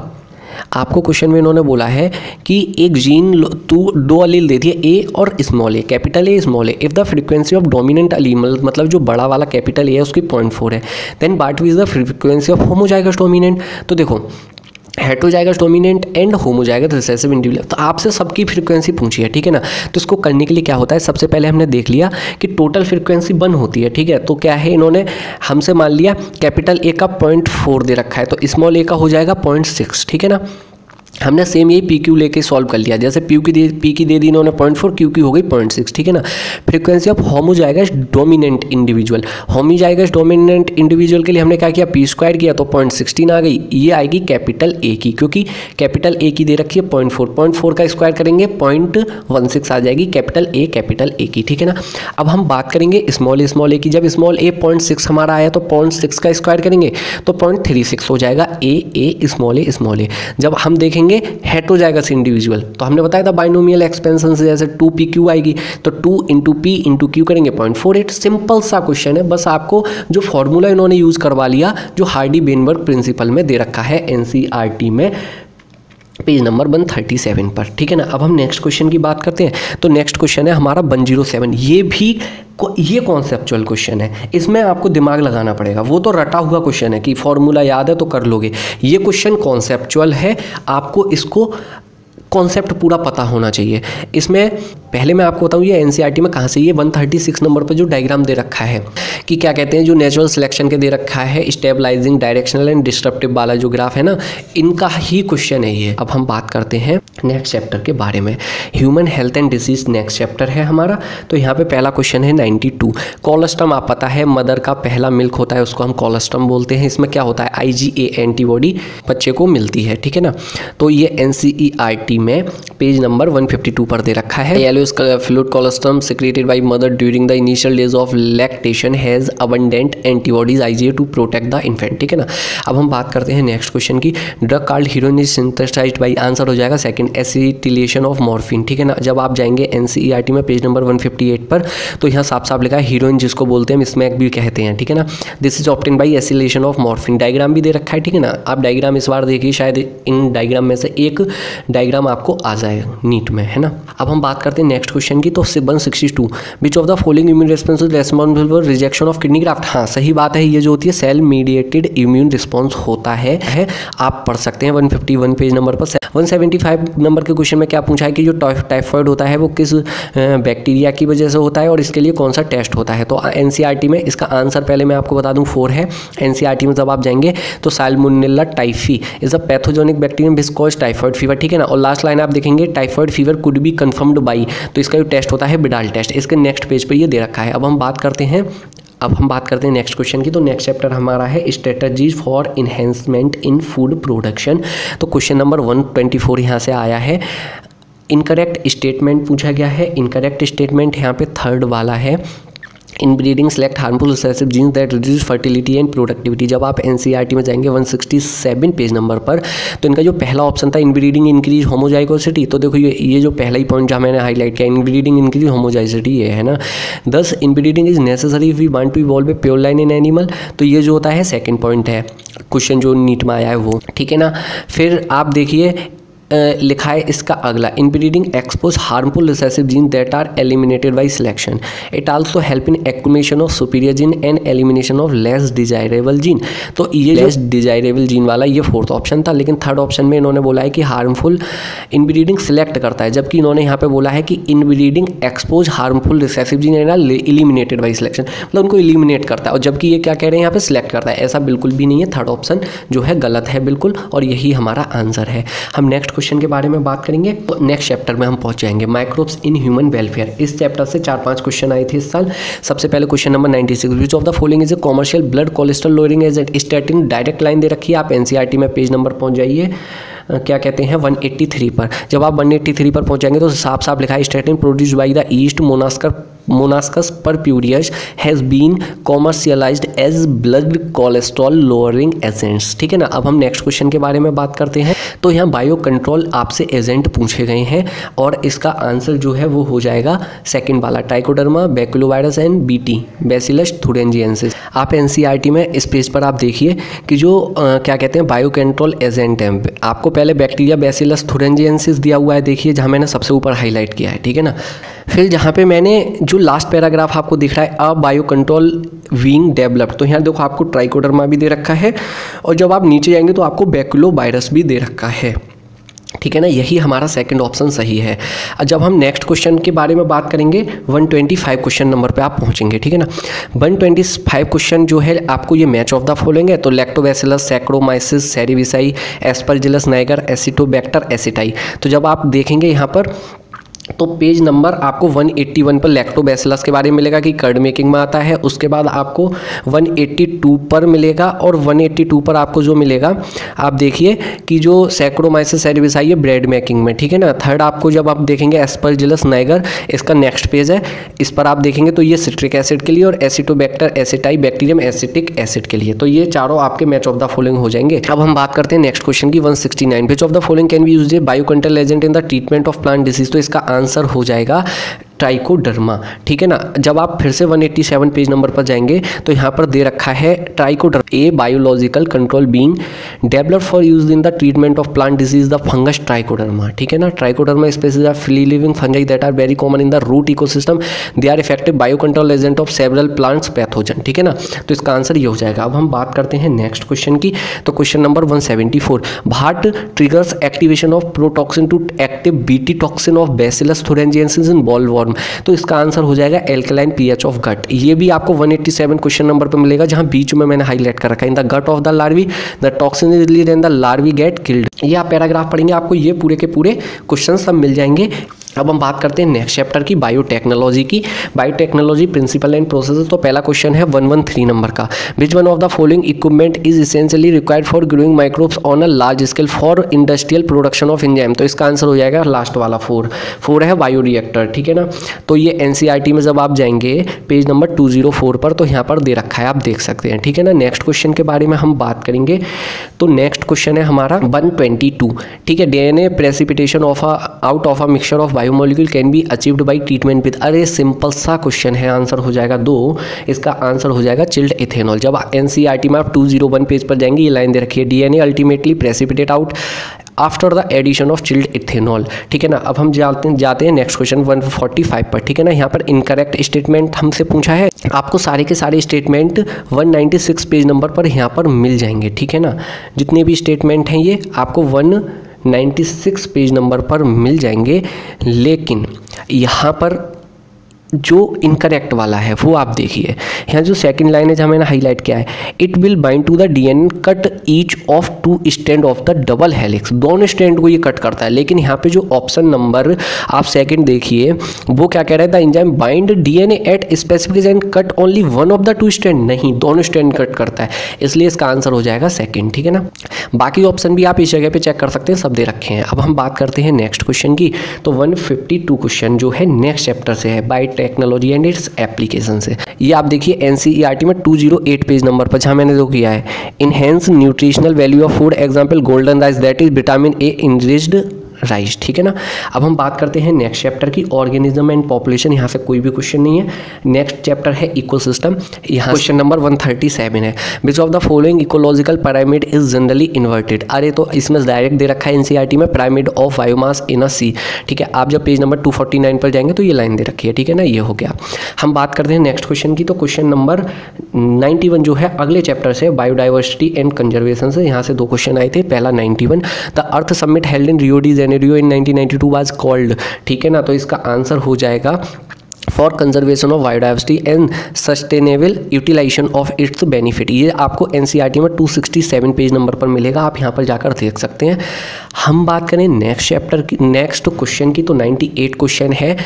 आपको क्वेश्चन में इन्होंने बोला है कि एक जीन दो अलील दे दिए ए और small A, capital A small A, if the frequency of dominant अलील मतलब जो बड़ा वाला कैपिटल ए है उसकी 0.4 है, then what is the frequency of homozygous dominant. तो देखो heterozygous dominant and homozygous recessive individual, तो आपसे सबकी फ्रीक्वेंसी पूछी है, ठीक है ना। तो इसको करने के लिए क्या होता है, सबसे पहले हमने देख लिया कि टोटल फ्रीक्वेंसी 1 होती है, ठीक है। तो क्या है, इन्होंने हमसे मान लिया कैपिटल ए का 0.4 दे रखा है, तो स्मॉल ए का हो जाएगा 0.6, ठीक है ना। हमने सेम यही पी क्यू लेके सॉल्व कर लिया, जैसे पी की दे दी इन्होंने 0.4, क्यू की हो गई 0.6, ठीक है ना। Frequency of homozygous dominant individual, homozygous dominant individual के लिए हमने क्या किया, p² किया तो 0.16 आ गई, ये आएगी कैपिटल ए की, क्योंकि कैपिटल ए की दे रखी है 0.4 का स्क्वायर करेंगे 0.16 आ जाएगी कैपिटल ए की, ठीक है ना। अब हम बात करेंगे स्मॉल ए की, जब स्मॉल ए 0.6 हमारा आया तो 0.6 का स्क्वायर करेंगे तो 0.36 हो जाएगा ए स्मॉल ए। जब हम देखेंगे हेटेरोजाइगस इंडिविजुअल, तो हमने बताया था बाइनोमियल एक्सपेंशन से जैसे 2pq आएगी तो 2 × p × q करेंगे 0.48। सिंपल सा क्वेश्चन है, बस आपको जो फॉर्मूला इन्होंने यूज़ करवा लिया जो हार्डी वेनबर्ग प्रिंसिपल में दे रखा है NCERT में पेज नंबर 137 पर, ठीक है ना। अब हम नेक्स्ट क्वेश्चन की बात करते हैं, तो नेक्स्ट क्वेश्चन है हमारा 107। ये कॉन्सेप्चुअल क्वेश्चन है, इसमें आपको दिमाग लगाना पड़ेगा, वो तो रटा हुआ क्वेश्चन है कि फॉर्मूला याद है तो कर लोगे। ये क्वेश्चन कॉन्सेप्चुअल है, आपको इसको कॉन्सेप्ट पूरा पता होना चाहिए। इसमें पहले मैं आपको बताऊँ ये NCERT में कहाँ से, ये 136 नंबर पर जो डायग्राम दे रखा है कि क्या कहते हैं, जो नेचुरल सिलेक्शन के दे रखा है स्टेबलाइजिंग, डायरेक्शनल एंड डिस्ट्रप्टिव वाला जो ग्राफ है ना, इनका ही क्वेश्चन है ये। अब हम बात करते हैं नेक्स्ट चैप्टर के बारे में, human health and disease next chapter है हमारा। तो यहाँ पे पहला क्वेश्चन है 92, कोलेस्ट्रम आप पता है मदर का पहला मिल्क होता है उसको हम कोलेस्ट्रम बोलते हैं। इसमें क्या होता है, IgA एंटीबॉडी बच्चे को मिलती है, ठीक है ना। तो ये NCERT में पेज नंबर 152 पर दे रखा है। Yellowish fluid colostrum secreted by mother during the initial days of lactation has abundant antibodies IgA to protect the infant, ठीक है ना। अब हम बात करते हैं नेक्स्ट क्वेश्चन की, drug called heroin is synthesized by, answer हो जाएगा सेकंड, एसिटिलेशन ऑफ मॉर्फिन, ठीक है ना। जब आप जाएंगे NCERT में पेज नंबर 158 पर, तो यहाँ साफ साफ लिखा है हीरोइन जिसको बोलते हैं स्मैक भी कहते हैं, ठीक है ना। This is obtain by acetylation of morphine, diagram भी दे रखा है, ठीक है ना। आप डायग्राम इस बार देखिए, शायद इन डायग्राम में से एक डायग्राम आपको आ जाए नीट में, है ना। अब हम बात करते हैं नेक्स्ट क्वेश्चन की, तो 162, विच of the following immune response is responsible for rejection of kidney graft. हाँ सही बात है, ये जो होती है सेल मीडिएटेड इम्यून रिस्पॉन्स होता है, आप पढ़ सकते हैं 151 पेज नंबर पर। 175 नंबर के क्वेश्चन में क्या पूछा है कि जो टाइफॉइड होता है वो किस बैक्टीरिया की वजह से होता है और इसके लिए कौन सा टेस्ट होता है। तो NCERT में इसका आंसर पहले मैं आपको बता दूं 4 है। NCERT में जब आप जाएंगे तो salmonella typhi is a pathogenic bacterium which cause typhoid fever, ठीक है ना। और लास्ट लाइन आप देखेंगे typhoid fever could be confirmed by, तो इसका जो टेस्ट होता है बिडाल टेस्ट, इसके नेक्स्ट पेज पर ये दे रखा है। अब हम बात करते हैं नेक्स्ट क्वेश्चन की, तो नेक्स्ट चैप्टर हमारा है strategies for enhancement in food production. तो क्वेश्चन नंबर 124 यहाँ से आया है, इनकरेक्ट स्टेटमेंट पूछा गया है। इनकरेक्ट स्टेटमेंट यहाँ पे थर्ड वाला है, inbreeding select harmful recessive genes that reduce fertility and productivity. जब आप NCERT में जाएंगे 167 पेज नंबर पर, तो इनका जो पहला ऑप्शन था इनब्रीडिंग इंक्रीज होमोजाइगोसिटी, तो देखो ये जो पहला ही पॉइंट जहाँ मैंने हाईलाइट किया इनब्रीडिंग इंक्रीज होमोजाइगोसिटी ये है ना। 10 inbreeding is necessary if we want to evolve a pure line in animal, तो ये जो होता है सेकेंड पॉइंट है, क्वेश्चन जो नीट में आया है वो, ठीक है ना। फिर आप देखिए लिखा है इसका अगला, inbreeding expose harmful recessive gene that are eliminated by selection, it also help in accumulation of superior gene and elimination of less desirable gene. तो ये लेस डिजायरेबल जीन वाला ये फोर्थ ऑप्शन था, लेकिन थर्ड ऑप्शन में इन्होंने बोला है कि हार्मफुल इनब्रीडिंग सिलेक्ट करता है, जबकि इन्होंने यहाँ पे बोला है कि inbreeding expose harmful recessive gene and eliminated by selection, मतलब उनको एलिमिनेट करता है, और जबकि ये क्या कह रहे हैं यहाँ पे सिलेक्ट करता है, ऐसा बिल्कुल भी नहीं है। थर्ड ऑप्शन जो है गलत है बिल्कुल, और यही हमारा आंसर है। हम नेक्स्ट क्वेश्चन के बारे में बात करेंगे। तो नेक्स्ट चैप्टर में हम पहुंच जाएंगे, माइक्रोब्स इन ह्यूमन वेलफेयर। इस चैप्टर से 4-5 क्वेश्चन आए थे इस साल। सबसे पहले question number 96, which of the following is a commercial blood cholesterol lowering agent. Statin direct line दे रखी है, आप एनसीईआरटी में पेज नंबर पहुंच जाइए, क्या कहते हैं 183 पर। जब आप 183 पर पहुंच जाएंगे तो साफ साफ लिखा है, statin produced by the yeast Monascus purpureus has been commercialised as blood cholesterol lowering agents. ठीक है ना। अब हम नेक्स्ट क्वेश्चन के बारे में बात करते हैं। तो यहाँ बायो कंट्रोल आपसे एजेंट पूछे गए हैं और इसका आंसर जो है वो हो जाएगा सेकंड वाला, Trichoderma baculovirus and BT Bacillus thuringiensis. आप एनसीईआरटी में इस पेज पर आप देखिए कि जो क्या कहते हैं बायो कंट्रोल एजेंट हैं। आपको पहले बैक्टीरिया बैसिलस थुरिंजिएंसिस दिया हुआ है, देखिए जहाँ मैंने सबसे ऊपर हाईलाइट किया है। ठीक है ना। फिर जहाँ पे मैंने जो लास्ट पैराग्राफ आपको दिख रहा है, अ बायो कंट्रोल बीइंग डेवलप्ड, तो यहाँ देखो आपको ट्राइकोडर्मा भी दे रखा है और जब आप नीचे जाएंगे तो आपको बैक्यूलोवायरस भी दे रखा है। ठीक है ना। यही हमारा सेकंड ऑप्शन सही है। जब हम नेक्स्ट क्वेश्चन के बारे में बात करेंगे 125 क्वेश्चन नंबर पे आप पहुंचेंगे। ठीक है ना। 125 क्वेश्चन जो है आपको ये मैच ऑफ द फॉलोइंग है, तो Lactobacillus, Saccharomyces, cerevisiae, Aspergillus niger, Acetobacter aceti. तो जब आप देखेंगे यहाँ पर तो पेज नंबर आपको 181 पर लैक्टोबैसिलस के बारे में मिलेगा कि कर्ड मेकिंग में आता है। उसके बाद आपको 182 पर मिलेगा और 182 पर आपको जो मिलेगा आप देखिए कि जो सैक्रोमाइसिस सेरिविसाई है ब्रेड मेकिंग में। ठीक है ना। थर्ड आपको जब आप देखेंगे एस्परजिलस नाइगर, इसका नेक्स्ट पेज है, इस पर आप देखेंगे तो ये सिट्रिक एसिड के लिए और Acetobacter aceti bacterium acetic acid के लिए। तो ये चारों आपके मैच ऑफ द फॉलोइंग हो जाएंगे। अब हम बात करते हैं नेक्स्ट क्वेश्चन की 169, विच of the following can be used A bio control agent in the treatment of plant disease. तो इसका आंसर हो जाएगा ट्राइकोडर्मा। ठीक है ना। जब आप फिर से 187 पेज नंबर पर जाएंगे तो यहाँ पर दे रखा है Trichoderma a biological control being developed for use in the treatment of plant disease the fungus Trichoderma. ठीक है ना। Trichoderma species are free living fungi that are very common in the root ecosystem, they are effective bio control agent of several plants pathogen. ठीक है ना। तो इसका answer ये हो जाएगा। अब हम बात करते हैं नेक्स्ट क्वेश्चन की। तो question number 174, what triggers activation of protoxin to active BT toxin of Bacillus thuringiensis in bollworm. तो इसका आंसर हो जाएगा एल्कलाइन पीएच ऑफ गट। ये भी आपको 187 क्वेश्चन नंबर पर मिलेगा, जहां बीच में मैंने हाईलाइट कर रखा है, in the gut of the larvae the toxin is released and the larvae get killed. ये आप पैराग्राफ पढ़ेंगे आपको ये पूरे के पूरे क्वेश्चन सब मिल जाएंगे। अब हम बात करते हैं नेक्स्ट चैप्टर की, बायोटेक्नोलॉजी की। Biotechnology principle and processes. तो पहला क्वेश्चन है 113 नंबर का, which one of the following equipment is essentially required for growing microbes on a large scale for industrial production of enzyme. तो इसका आंसर हो जाएगा लास्ट वाला 4 है बायोरिएक्टर। ठीक है ना। तो ये एनसीईआरटी में जब आप जाएंगे पेज नंबर 204 पर तो यहाँ पर दे रखा है, आप देख सकते हैं। ठीक है ना। नेक्स्ट क्वेश्चन के बारे में हम बात करेंगे। तो नेक्स्ट क्वेश्चन है हमारा 122। ठीक है। DNA precipitation of out of a mixture of biomolecule can be achieved by treatment with. अरे सिंपल सा क्वेश्चन है, आंसर हो जाएगा 2। इसका आंसर हो जाएगा चिल्ड इथेनॉल। जब एनसीईआरटी में आप 201 पेज पर जाएंगे ये लाइन दे रखी है, DNA ultimately precipitate out after the addition of chilled ethanol. ठीक है ना। अब हम जाते हैं नेक्स्ट क्वेश्चन 145 पर। ठीक है ना। यहाँ पर इनकरेक्ट स्टेटमेंट हमसे पूछा है, आपको सारे के सारे स्टेटमेंट 196 पेज नंबर पर यहाँ पर मिल जाएंगे। ठीक है ना। जितने भी स्टेटमेंट हैं ये आपको 196 पेज नंबर पर मिल जाएंगे, लेकिन यहाँ पर जो इनकरेक्ट वाला है वो आप देखिए। यहाँ जो सेकंड लाइन है जहाँ मैंने हाईलाइट किया है, it will bind to the DNA cut each of 2 strand of the double helix. दोनों स्ट्रैंड को ये कट करता है, लेकिन यहाँ पे जो ऑप्शन नंबर आप सेकंड देखिए वो क्या कह रहा है, the enzyme bind DNA at specific and cut only one of the 2 strand. नहीं, दोनों स्ट्रैंड कट करता है, इसलिए इसका आंसर हो जाएगा सेकंड। ठीक है ना। बाकी ऑप्शन भी आप इस जगह पे चेक कर सकते हैं, सब दे रखे हैं। अब हम बात करते हैं नेक्स्ट क्वेश्चन की। तो 152 क्वेश्चन जो है नेक्स्ट चैप्टर से है, बायोटेक्नोलॉजी एंड इट्स एप्लीकेशन से। ये आप देखिए एनसीईआरटी में 208 पेज नंबर पर, जहाँ मैंने जो किया है, enhance nutritional value of food, example golden rice that is vitamin A enriched rice. ठीक है ना। अब हम बात करते हैं नेक्स्ट चैप्टर की, ऑर्गेनिज्म एंड पॉपुलेशन। यहाँ से कोई भी क्वेश्चन नहीं है। नेक्स्ट चैप्टर है इकोसिस्टम। यहाँ क्वेश्चन नंबर 137 है, विच of the following ecological pyramid is generally inverted. अरे तो इसमें डायरेक्ट दे रखा है एनसीईआरटी में, पिरामिड ऑफ बायोमास इन अ सी। ठीक है। आप जब पेज नंबर 249 पर जाएंगे तो ये लाइन दे रखी है। ठीक है ना। ये हो गया। हम बात करते हैं नेक्स्ट क्वेश्चन की। तो क्वेश्चन नंबर 91 जो है अगले चैप्टर से, बायोडाइवर्सिटी एंड कंजर्वेशन से। यहाँ से 2 क्वेश्चन आए थे। पहला 91, the earth summit held in Rio de Janeiro in 1992 was called. ठीक है ना। तो इसका आंसर हो जाएगा for conservation of biodiversity and sustainable utilization of its benefit. ये आपको एनसीईआरटी में 267 पेज नंबर पर मिलेगा, आप यहाँ पर जाकर देख सकते हैं। हम बात करें नेक्स्ट चैप्टर की, नेक्स्ट क्वेश्चन की, तो 98 क्वेश्चन है।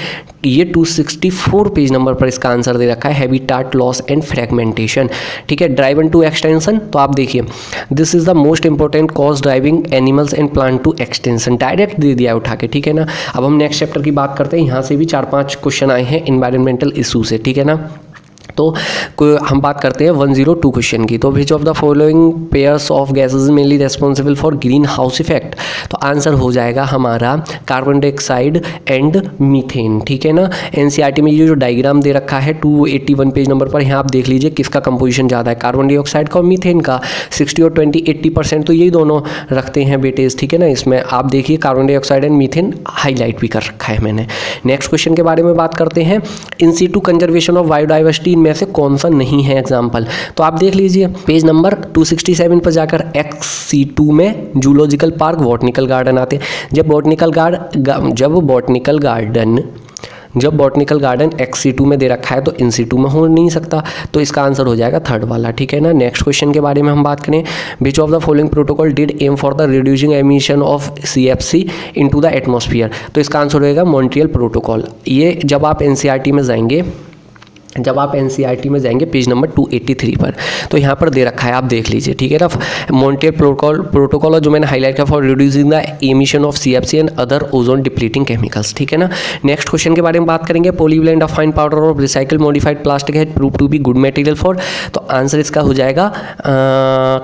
ये 264 पेज नंबर पर इसका आंसर दे रखा है, हैबिटाट लॉस एंड फ्रेगमेंटेशन। ठीक है, ड्राइवन टू एक्सटेंशन, तो आप देखिए this is the most important cause driving animals and plant to extension, direct दे दिया उठा के। ठीक है ना, अब हम नेक्स्ट चैप्टर की बात करते हैं। यहाँ से भी 4-5 क्वेश्चन आए हैं इन्वायरमेंटल इशू से। ठीक है ना, तो हम बात करते हैं 102 क्वेश्चन की। तो विच of the following pairs of gases mainly responsible for green house effect, तो आंसर हो जाएगा हमारा कार्बन डाइऑक्साइड एंड मीथेन। ठीक है ना, एनसीईआरटी में ये जो डायग्राम दे रखा है 281 पेज नंबर पर, यहाँ आप देख लीजिए किसका कंपोजिशन ज़्यादा है, कार्बन डाइऑक्साइड का और मीथेन का। 60 और 20 80% तो यही दोनों रखते हैं बेटेज। ठीक है ना, इसमें आप देखिए carbon dioxide and methane highlight भी कर रखा है मैंने। नेक्स्ट क्वेश्चन के बारे में बात करते हैं, in situ conservation of biodiversity में से कौन सा नहीं है एग्जाम्पल, तो आप देख लीजिए पेज नंबर 267 पर जाकर XC2 में जूलॉजिकल पार्क, बॉटनिकल गार्डन आते हैं। जब बॉटनिकल गार्डन XC2 में दे रखा है तो INC2 में हो नहीं सकता, तो इसका आंसर हो जाएगा थर्ड वाला। ठीक है ना, नेक्स्ट क्वेश्चन के बारे में हम बात करें, which of the following protocol did aim for the reducing emission of CFC into the atmosphere, तो इसका आंसर होगा मॉन्ट्रियल प्रोटोकॉल। ये जब आप एनसीईआरटी में जाएंगे पेज नंबर 283 पर, तो यहाँ पर दे रखा है, आप देख लीजिए। ठीक है ना, मॉन्ट्रियल प्रोटोकॉल, और जो मैंने हाईलाइट किया for reducing the emission of CFC and other ozone depleting chemicals. ठीक है ना, नेक्स्ट क्वेश्चन के बारे में बात करेंगे, polyblend of fine powder of recycle modified plastic है prove to be good material for, तो आंसर इसका हो जाएगा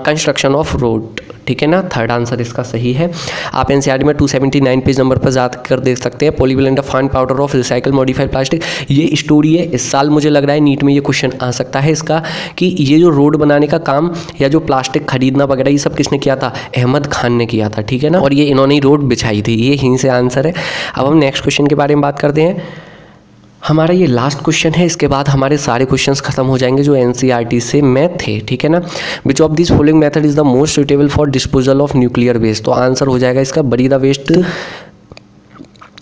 कंस्ट्रक्शन ऑफ रोड। ठीक है ना, थर्ड आंसर इसका सही है। आप एनसीईआरटी में 279 पेज नंबर पर जाकर देख सकते हैं, polyblend of fine powder of recycle modified plastic. ये स्टोरी है, इस साल मुझे लग रहा है नीट में ये क्वेश्चन आ सकता है इसका, कि ये जो रोड बनाने का काम या जो प्लास्टिक खरीदना वगैरह ये सब किसने किया था, अहमद खान ने किया था। ठीक है ना, और ये इन्होंने ही रोड बिछाई थी, ये यहीं से आंसर है। अब हम नेक्स्ट क्वेश्चन के बारे में बात करते हैं, हमारा ये लास्ट क्वेश्चन है, इसके बाद हमारे सारे क्वेश्चंस खत्म हो जाएंगे जो एनसीईआरटी से में थे। ठीक है ना, which of this following method is the most suitable for disposal of nuclear waste, तो आंसर हो जाएगा इसका bury the waste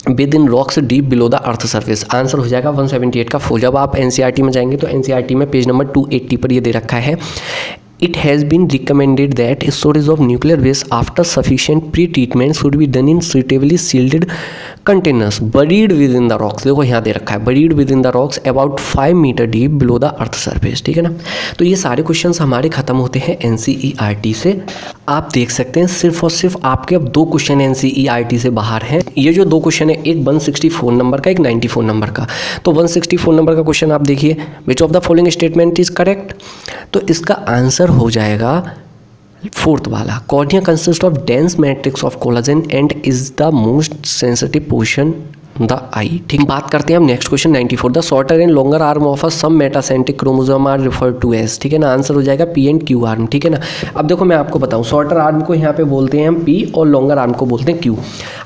within rocks deep below the earth surface, answer हो जाएगा 178 का 4। जब आप एनसीईआरटी में जाएंगे तो एनसीईआरटी में पेज नंबर 280 पर ये दे रखा है, It has been recommended that storage of nuclear waste after sufficient pre-treatment should be done in suitably sealed containers buried within the rocks। देखो यहाँ दे रखा है buried within the rocks about 5 meter deep below the earth surface। ठीक है ना, तो ये सारे क्वेश्चंस हमारे खत्म होते हैं एनसीईआरटी से। आप देख सकते हैं सिर्फ और सिर्फ आपके अब 2 क्वेश्चन एनसीईआरटी से बाहर हैं। ये जो 2 क्वेश्चन है, एक 164 नंबर का, एक 94 नंबर का। तो 164 नंबर का क्वेश्चन आप देखिए, which of the following statement is correct, तो इसका आंसर हो जाएगा 4th वाला, cornea consist of dense matrix of collagen and is the most sensitive portion the eye. ठीक, बात करते हैं हम next question 94, the shorter and longer arm of a submetacentric chromosome are referred to as. ठीक है ना, answer हो जाएगा P एंड Q आर्म। ठीक है ना, अब देखो मैं आपको बताऊं, शॉर्टर आर्म को यहाँ पे बोलते हैं हम P और लॉन्गर आर्म को बोलते हैं Q।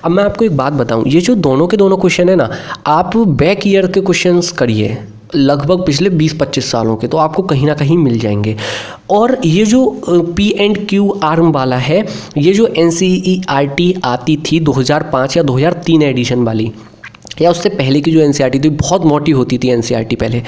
अब मैं आपको एक बात बताऊं, ये जो दोनों के दोनों क्वेश्चन है ना, आप बैक ईयर के क्वेश्चन करिए लगभग पिछले 20-25 सालों के, तो आपको कहीं ना कहीं मिल जाएंगे। और ये जो P एंड Q आर्म वाला है, ये जो एनसीईआरटी आती थी 2005 या 2003 एडिशन वाली, या उससे पहले की जो एनसीईआरटी थी बहुत मोटी होती थी एनसीईआरटी पहले,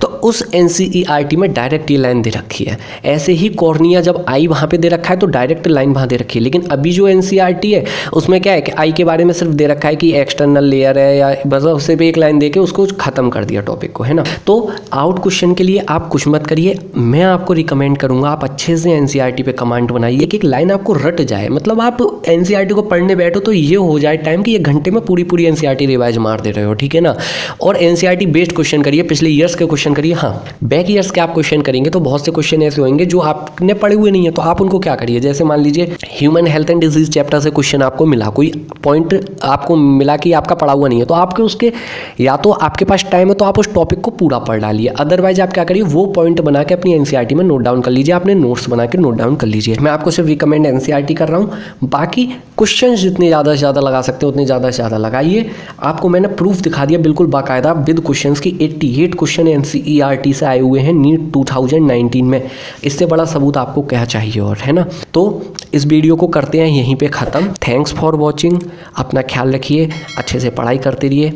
तो उस एनसीईआरटी में डायरेक्ट ये लाइन दे रखी है। ऐसे ही कॉर्निया जब आई वहाँ पे दे रखा है तो डायरेक्ट लाइन वहाँ दे रखी है। लेकिन अभी जो एनसीईआरटी है उसमें क्या है कि आई के बारे में सिर्फ दे रखा है कि एक्सटर्नल लेयर है, या बस उससे भी एक लाइन दे के उसको ख़त्म कर दिया टॉपिक को, है ना। तो आउट क्वेश्चन के लिए आप कुछ मत करिए, मैं आपको रिकमेंड करूँगा आप अच्छे से एनसीईआरटी पे कमांड बनाइए कि एक लाइन आपको रट जाए। मतलब आप एनसीईआरटी को पढ़ने बैठो तो ये हो जाए टाइम कि 1 घंटे में पूरी एनसीईआरटी रिवाइज मार दे रहे हो। ठीक है ना, और एनसीईआरटी बेस्ड क्वेश्चन करिए, पिछले ईयर्स के क्वेश्चन करिए। हाँ, बैक ईयर्स के आप क्वेश्चन करेंगे तो बहुत से क्वेश्चन ऐसे होंगे जो आपने पढ़े हुए नहीं है, तो आप उनको क्या करिए, जैसे मान लीजिए human health and disease chapter से क्वेश्चन आपको मिला, कोई पॉइंट आपको मिला कि आपका पढ़ा हुआ नहीं है, तो आपके उसके या तो आपके पास टाइम है तो आप उस टॉपिक को पूरा पढ़ डालिए, अदरवाइज आप क्या करिए वो पॉइंट बना के अपनी एनसीईआरटी में नोट डाउन कर लीजिए, आपने नोट्स बना के नोट डाउन कर लीजिए। मैं आपको सिर्फ रिकमेंड एनसीईआरटी कर रहा हूँ, बाकी क्वेश्चन जितने ज़्यादा से ज़्यादा लगा सकते हैं उतने ज़्यादा से ज़्यादा लगाइए। आपको मैंने प्रूफ दिखा दिया बिल्कुल बाकायदा विद क्वेश्चंस की, 88 क्वेश्चन एनसीईआरटी से आए हुए हैं नीट 2019 में। इससे बड़ा सबूत आपको क्या चाहिए और, है ना। तो इस वीडियो को करते हैं यहीं पे ख़त्म। थैंक्स फॉर वॉचिंग, अपना ख्याल रखिए, अच्छे से पढ़ाई करते रहिए।